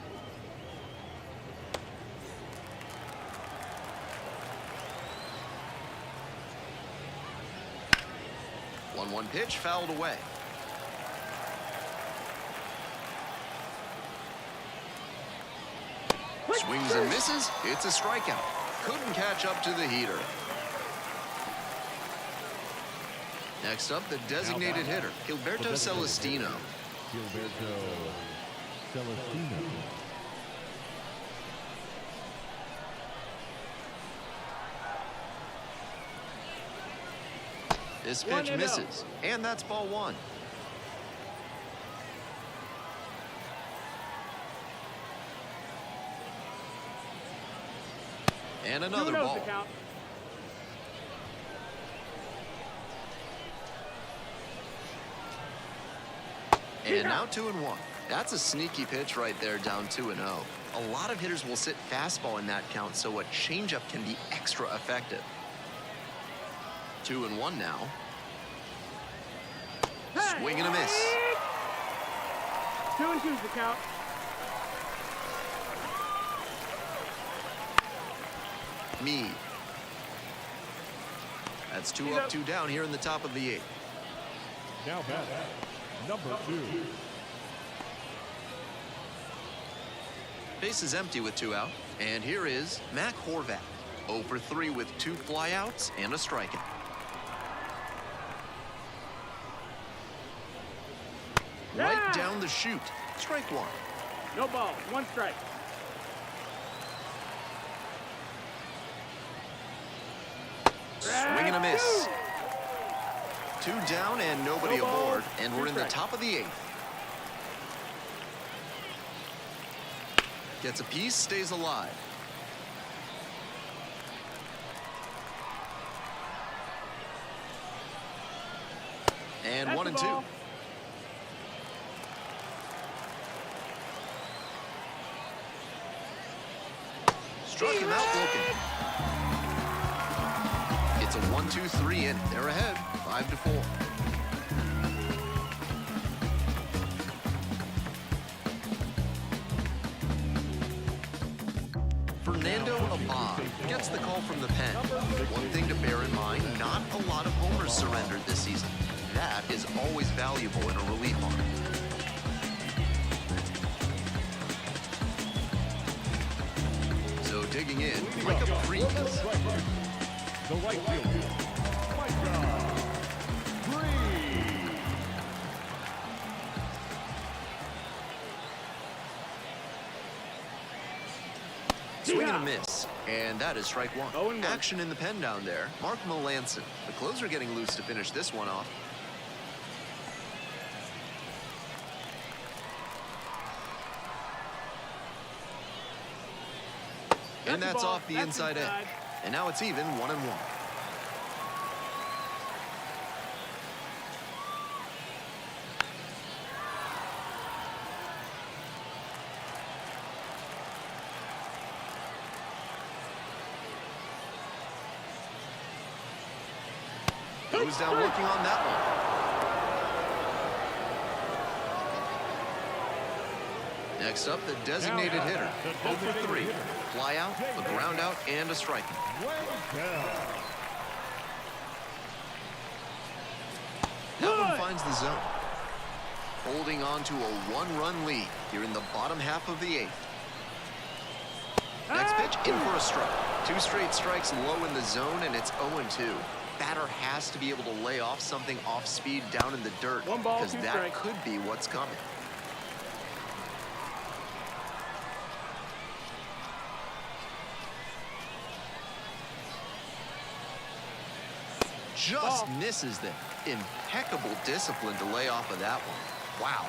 One pitch fouled away. Swings and misses. It's a strikeout. Couldn't catch up to the heater. Next up, the designated hitter, Gilberto Celestino. Gilberto Celestino. This pitch 1-0. misses, and that's ball one. And another 2-0 ball. the count. And now 2-1. That's a sneaky pitch right there, down 2-0. A lot of hitters will sit fastball in that count, so a changeup can be extra effective. 2-1 now. Swing and a miss. 2-2 the count. Meade. That's two He's up, up. 2 down here in the top of the 8th. Now batting, number 2. Base is empty with 2 out. And here is Mac Horvat. 0 for 3 with 2 flyouts and a strikeout. Right Yeah. down the chute. Strike one. No ball. 1 strike. Swing and a miss. 2 down and nobody No balls, aboard. And we're 2 in the strikes. top of the 8th. Gets a piece, stays alive. And That's 1 the and 2. ball. Struck him out looking. It's a 1-2-3 inning. They're ahead, 5-4. Fernando Abad gets the call from the pen. One thing to bear in mind, not a lot of homers surrendered this season. That is always valuable in a relief arm. So digging in like a freak. The right fielder, Micah Green. Swing and a miss. And that is strike one. 0-1. Action in the pen down there. Mark Melanson. The closer getting loose to finish this one off. And that's off the inside edge. And now it's even 1-1. Goes down looking on that one. Next up, the designated hitter. 0 for 3. Fly out, a ground out, and a strikeout. That one finds the zone. Holding on to a 1-run lead here in the bottom half of the 8th. Next pitch, in for a strike. 2 straight strikes low in the zone, and it's 0-2. Batter has to be able to lay off something off speed down in the dirt, 1 ball, because 2 that strikes. could be what's coming. Just misses there. Impeccable discipline to lay off of that one. Wow.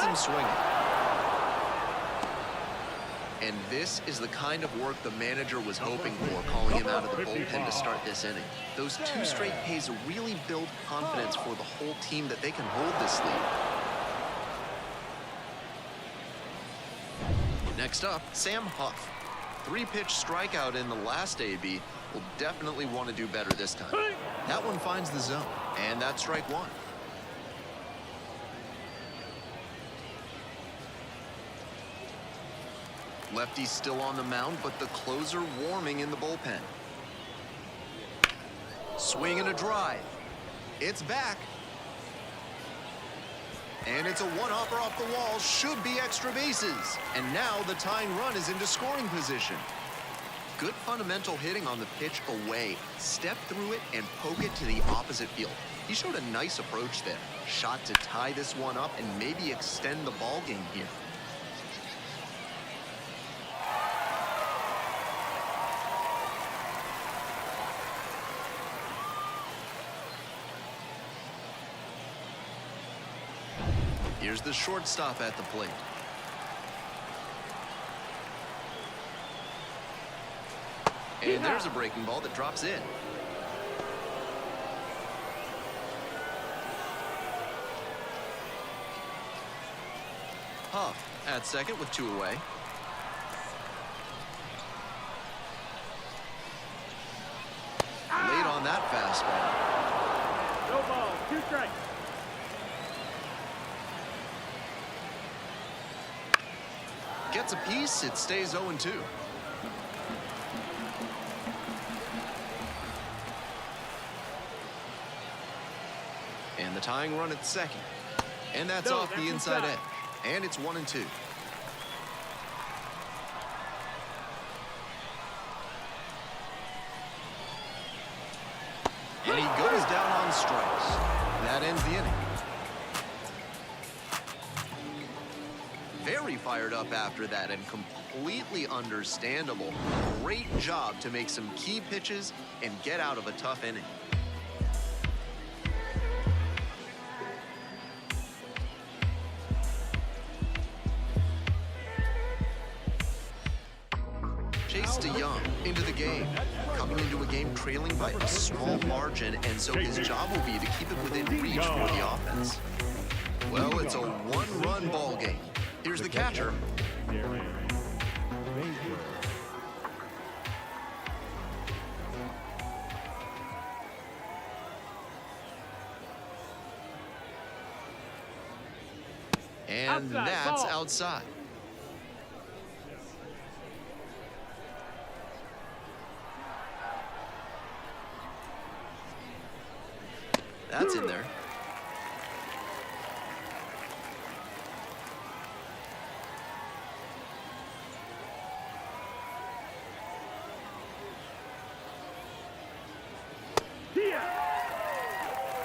him swinging. And this is the kind of work the manager was hoping for, calling him out of the bullpen to start this inning. Those 2 straight Ks really build confidence for the whole team that they can hold this lead. Next up, Sam Huff. 3-pitch strikeout in the last AB. Will definitely want to do better this time. That one finds the zone, and that's strike 1. Lefty's still on the mound, but the closer warming in the bullpen. Swing and a drive. It's back. And it's a one-hopper off the wall. Should be extra bases. And now the tying run is into scoring position. Good fundamental hitting on the pitch away. Step through it and poke it to the opposite field. He showed a nice approach there. Shot to tie this one up and maybe extend the ball game here. Here's the shortstop at the plate. And there's a breaking ball that drops in. Huff at second with 2 away. Late on that fastball. No ball. 2 strikes. Gets a piece, it stays 0-2. And the tying run at second. And that's off the inside edge. And it's 1-2. And he goes down on strikes. That ends the inning. Very fired up after that and completely understandable. Great job to make some key pitches and get out of a tough inning. Chase DeYoung into the game. Coming into a game trailing by a small margin, and so his job will be to keep it within reach for the offense. Well, it's a 1-run ball game. Here's the catcher. And that's outside. That's in there.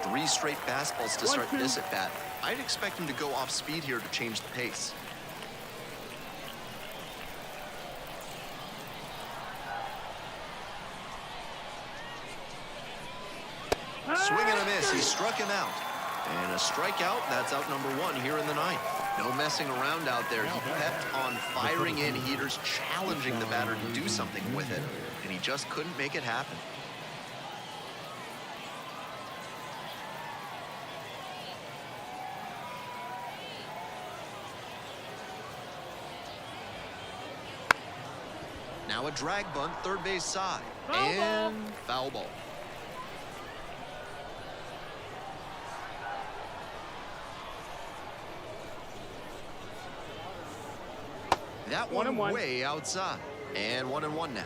Three straight fastballs to start this at bat. I'd expect him to go off speed here to change the pace. Swing and a miss. He struck him out. And a strikeout. That's out number 1 here in the ninth. No messing around out there. He kept on firing in heaters, challenging the batter to do something with it. And he just couldn't make it happen. Now a drag bunt, third base side. And foul ball. That one way outside. And 1-1 now.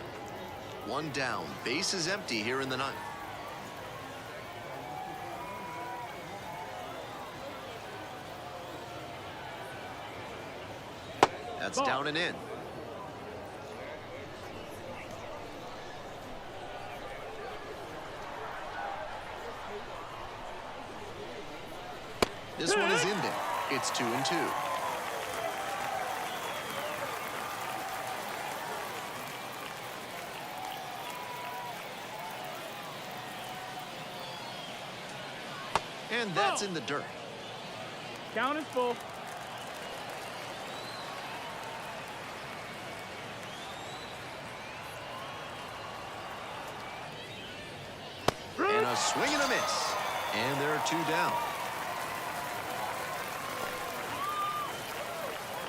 One down. Base is empty here in the ninth. That's down and in. This one is in there. It's 2-2. And that's in the dirt. Count is full. A swing and a miss. And there are 2 down.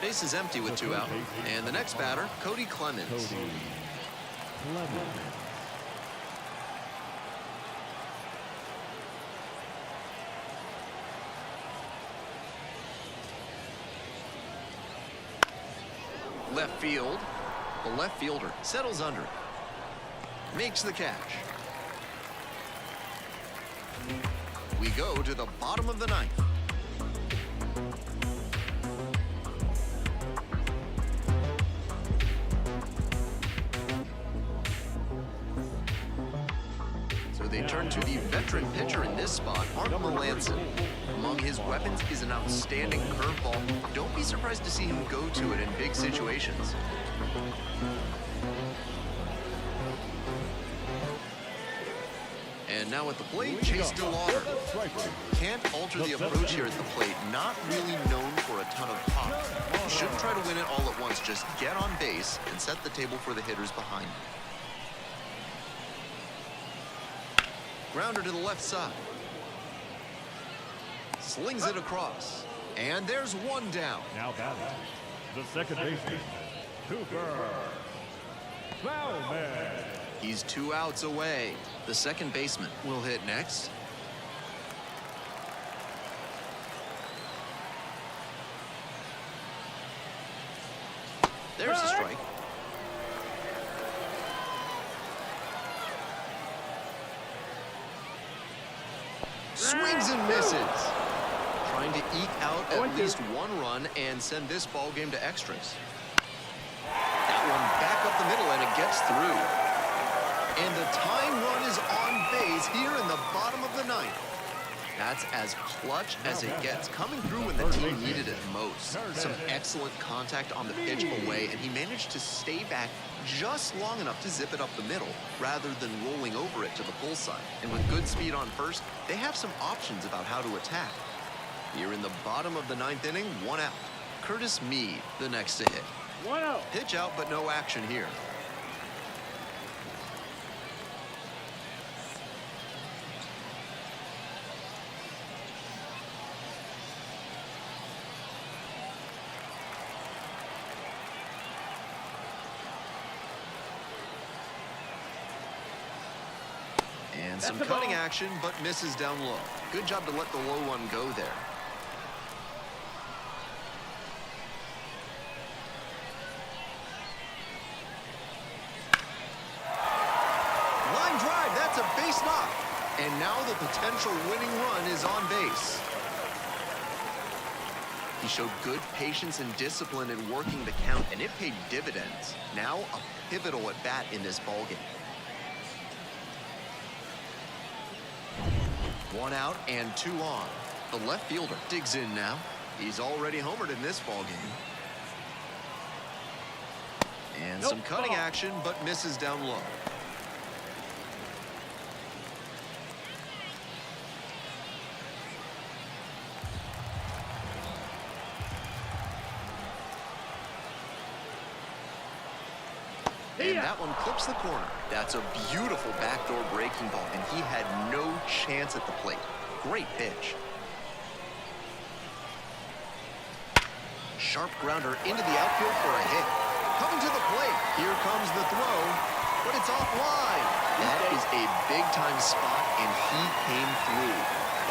Base is empty with 2 out. And the next batter, Cody Clemens. Cody Clemens. Left field. The left fielder settles under it. Makes the catch. We go to the bottom of the 9th. So they turn to the veteran pitcher in this spot, Art Melanson. Among his weapons is an outstanding curveball. Don't be surprised to see him go to it in big situations. And now at the plate, Chase DeLauder. Can't alter the approach here at the plate. Not really known for a ton of pop. You shouldn't try to win it all at once. Just get on base and set the table for the hitters behind you. Grounder to the left side. Slings it across. And there's 1 down. Now batting, the second baseman, Cooper Bauman. He's 2 outs away. The second baseman will hit next. There's a strike. Swings and misses. Trying to eke out at least 1 run and send this ball game to extras. That one back up the middle and it gets through. And the tying run is on base here in the bottom of the 9th. That's as clutch as it gets, coming through when the team needed it most. Some excellent contact on the pitch away, and he managed to stay back just long enough to zip it up the middle, rather than rolling over it to the pull side. And with good speed on first, they have some options about how to attack. Here in the bottom of the 9th inning, 1 out. Curtis Mead, the next to hit. 1-0. Pitch out, but no action here. And some cutting action, but misses down low. Good job to let the low one go there. Line drive, that's a base knock. And now the potential winning run is on base. He showed good patience and discipline in working the count, and it paid dividends. Now a pivotal at bat in this ballgame. 1 out and 2 on. The left fielder digs in now. He's already homered in this ballgame. And some cutting action, but misses down low. And that one clips the corner. That's a beautiful backdoor breaking ball, and he had no chance at the plate. Great pitch. Sharp grounder into the outfield for a hit. Coming to the plate. Here comes the throw, but it's offline. That is a big-time spot, and he came through.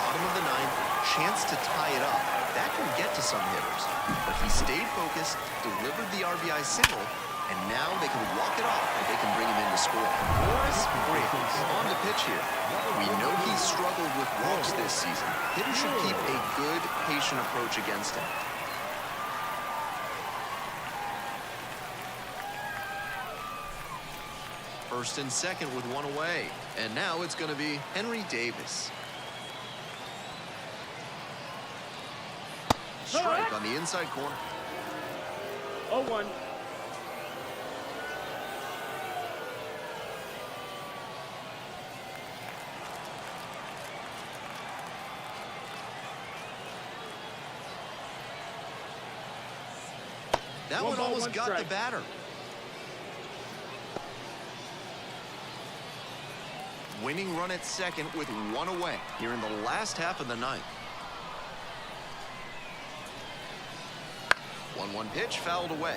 Bottom of the 9th, chance to tie it up. That can get to some hitters, but he stayed focused, delivered the RBI single, and now they can walk it off if they can bring him in to score. Boris Briggs on the pitch here. We know he's struggled with walks this season. Hitters should keep a good, patient approach against him. First and second with 1 away. And now it's going to be Henry Davis. Strike on the inside corner. 0-1. That one almost got the batter. winning run at second with one away here in the last half of the ninth. 1-1 pitch fouled away.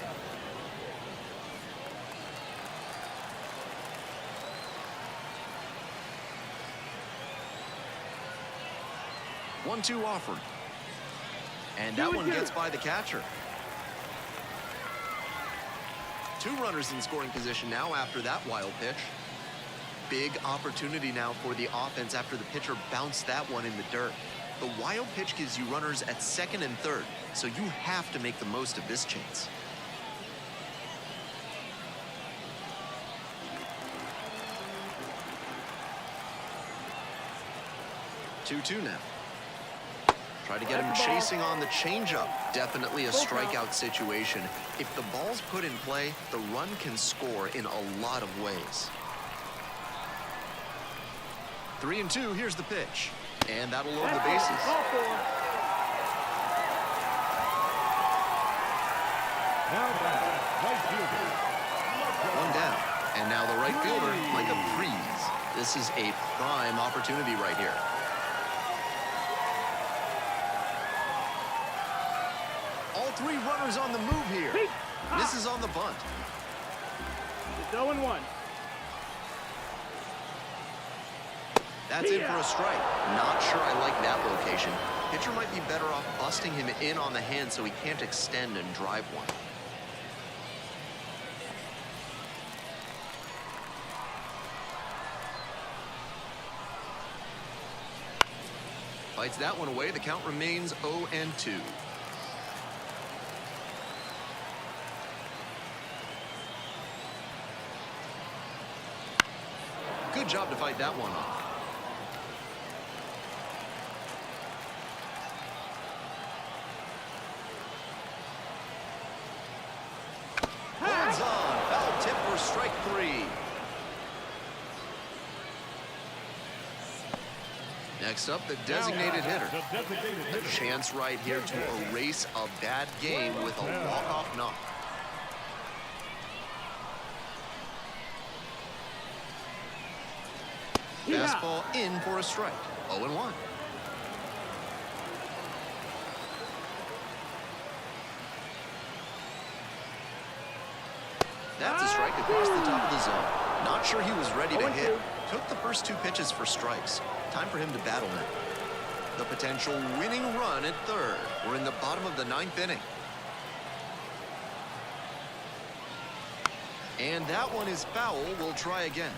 One-two offered. And that one gets by the catcher. Two runners in scoring position now after that wild pitch. Big opportunity now for the offense after the pitcher bounced that one in the dirt. The wild pitch gives you runners at second and third, so you have to make the most of this chance. 2-2 now. Try to get him chasing on the changeup. Definitely a strikeout situation. If the ball's put in play, the run can score in a lot of ways. 3-2, here's the pitch. And that'll load the bases. Now back, right fielder. One down. And now the right fielder, Micah Freeze. This is a prime opportunity right here. All three runners on the move here. This is on the bunt. It's 0-1. That's in for a strike. Not sure I like that location. Pitcher might be better off busting him in on the hand so he can't extend and drive one. Fights that one away. The count remains 0-2. Good job to fight that one off. Holds on. Foul tip for strike three. Next up, the designated hitter. The designated A hitter. chance right here to erase a bad game with a walk-off knock. Fastball in for a strike. 0-1. That's a strike across the top of the zone. Not sure he was ready to hit. Took the first two pitches for strikes. Time for him to battle now. The potential winning run at third. We're in the bottom of the ninth inning. And that one is foul. We'll try again.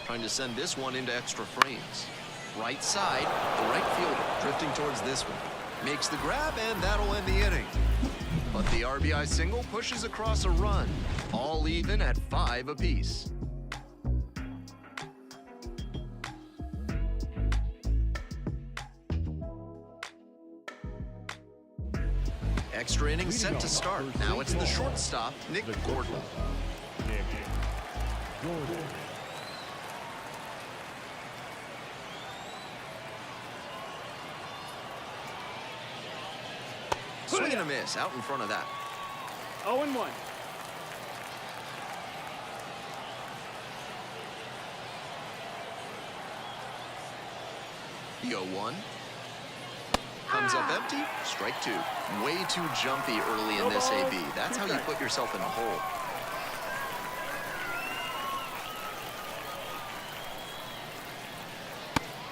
Trying to send this one into extra frames. Right side, the right fielder drifting towards this one. Makes the grab, and that'll end the inning. But the RBI single pushes across a run. All even at 5 apiece. Extra inning set to start. Now it's the shortstop, Nick Gordon. Nick Gordon. Swing and a miss out in front of that. 0-1. The 0-1. Comes up empty. Strike two. Way too jumpy early in this AB. That's how you put yourself in a hole.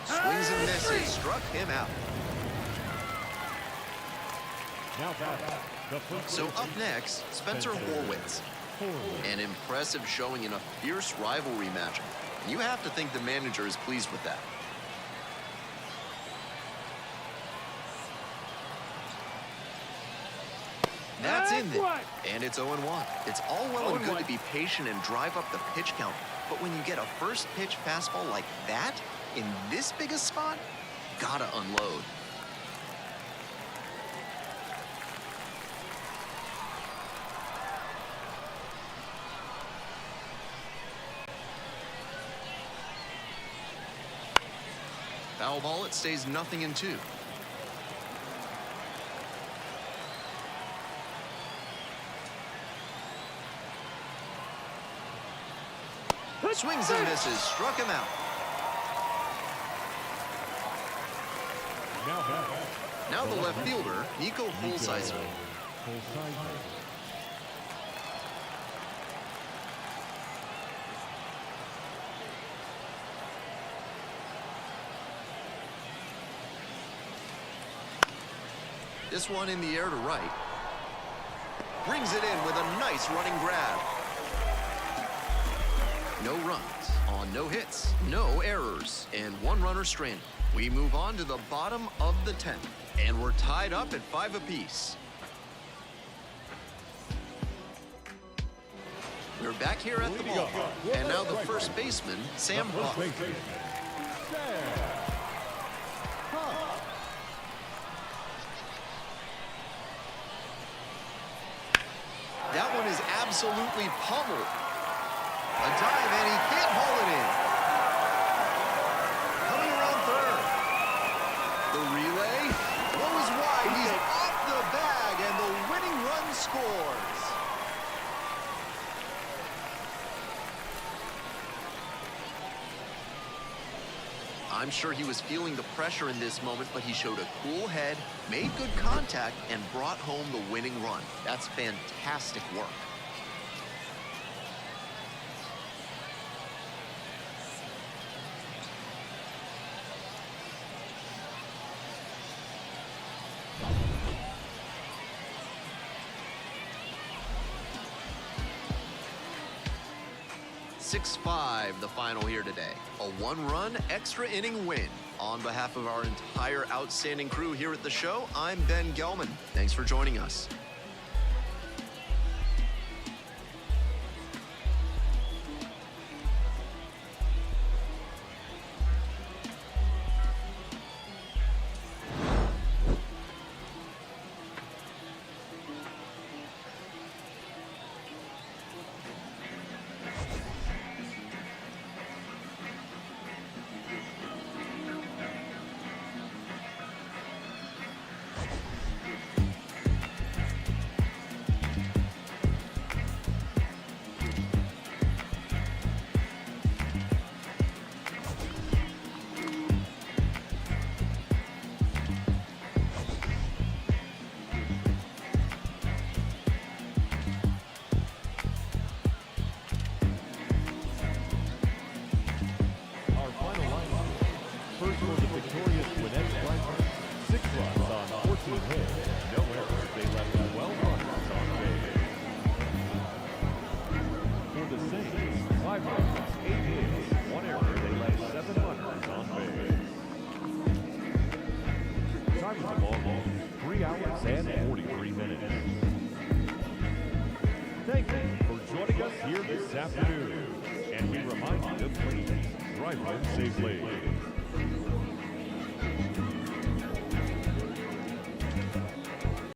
Swings and misses. Struck him out. Now back, the first So up next, Spencer Horwitz. An impressive showing in a fierce rivalry matchup. You have to think the manager is pleased with that. That's in there. And it's 0-1. It's all well and good to be patient and drive up the pitch count. But when you get a first pitch fastball like that, in this big a spot, gotta unload. Foul ball, it stays 0-2. Swings and misses, struck him out. Now the left fielder, Nico Holsizer. This one in the air to right. Brings it in with a nice running grab. No runs on no hits, no errors, and one runner stranded. We move on to the bottom of the 10th, and we're tied up at 5 apiece. We're back here at the ballpark, and now the first baseman, Sam Huff. That one is absolutely pummeled. A dive, and he can't haul it in. Coming around third. The relay goes wide. He's off the bag, and the winning run scores. I'm sure he was feeling the pressure in this moment, but he showed a cool head, made good contact, and brought home the winning run. That's fantastic work. .6-5 the final here today. A one-run extra inning win. On behalf of our entire outstanding crew here at the show, I'm Ben Gelman. Thanks for joining us. Thank you for joining us here this afternoon. And we remind you to please drive home safely.